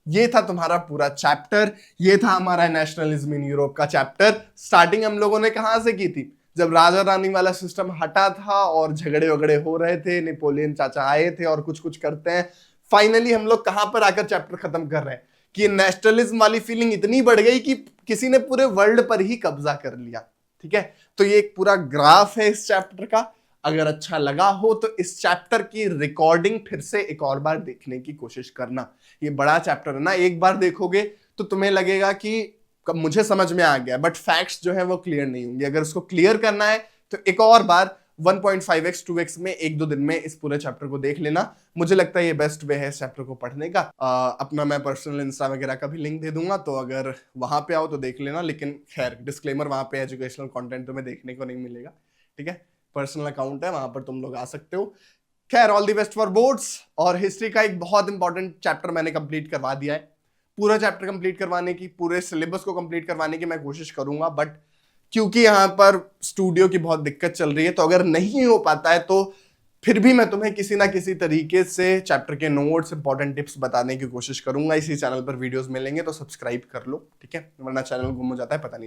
ये था तुम्हारा पूरा चैप्टर, ये था हमारा नेशनलिज्म इन यूरोप का चैप्टर। स्टार्टिंग हम लोगों ने कहां से की थी? जब राजा रानी वाला सिस्टम हटा था और झगड़े वगड़े हो रहे थे, नेपोलियन चाचा आए थे और कुछ कुछ करते हैं। फाइनली हम लोग कहां पर आकर चैप्टर खत्म कर रहे हैं कि नेशनलिज्म वाली फीलिंग इतनी बढ़ गई कि किसी ने पूरे वर्ल्ड पर ही कब्जा कर लिया। ठीक है, तो ये एक पूरा ग्राफ है इस चैप्टर का। अगर अच्छा लगा हो तो इस चैप्टर की रिकॉर्डिंग फिर से एक और बार देखने की कोशिश करना। ये बड़ा चैप्टर है ना, एक बार देखोगे तो तुम्हें लगेगा कि मुझे समझ में आ गया, बट फैक्ट्स जो है वो क्लियर नहीं होंगे। अगर उसको क्लियर करना है तो एक और बार 1.5x 2x में 1-2 दिन में इस पूरे चैप्टर को देख लेना। मुझे लगता है ये बेस्ट वे है इस चैप्टर को पढ़ने का। अपना मैं पर्सनल इंस्टा वगैरह का भी लिंक दे दूंगा, तो अगर वहां पे आओ तो देख लेना। लेकिन खैर, डिस्क्लेमर, वहां पे एजुकेशनल कंटेंट तुम्हें देखने को नहीं मिलेगा। ठीक है, पर्सनल अकाउंट है, वहां पर तुम लोग आ सकते हो। खैर, all the best for boards. और हिस्ट्री का एक बहुत इंपॉर्टेंट चैप्टर मैंने कंप्लीट करवा दिया है। पूरा चैप्टर कंप्लीट करवाने की, पूरे सिलेबस को कंप्लीट करवाने की मैं कोशिश करूंगा, बट क्योंकि यहां पर स्टूडियो की बहुत दिक्कत चल रही है, तो अगर नहीं हो पाता है तो फिर भी मैं तुम्हें किसी ना किसी तरीके से चैप्टर के नोट्स, इंपॉर्टेंट टिप्स बताने की कोशिश करूंगा। इसी चैनल पर वीडियोस मिलेंगे, तो सब्सक्राइब कर लो। ठीक है, वरना चैनल गुम हो जाता है, पता नहीं चलता।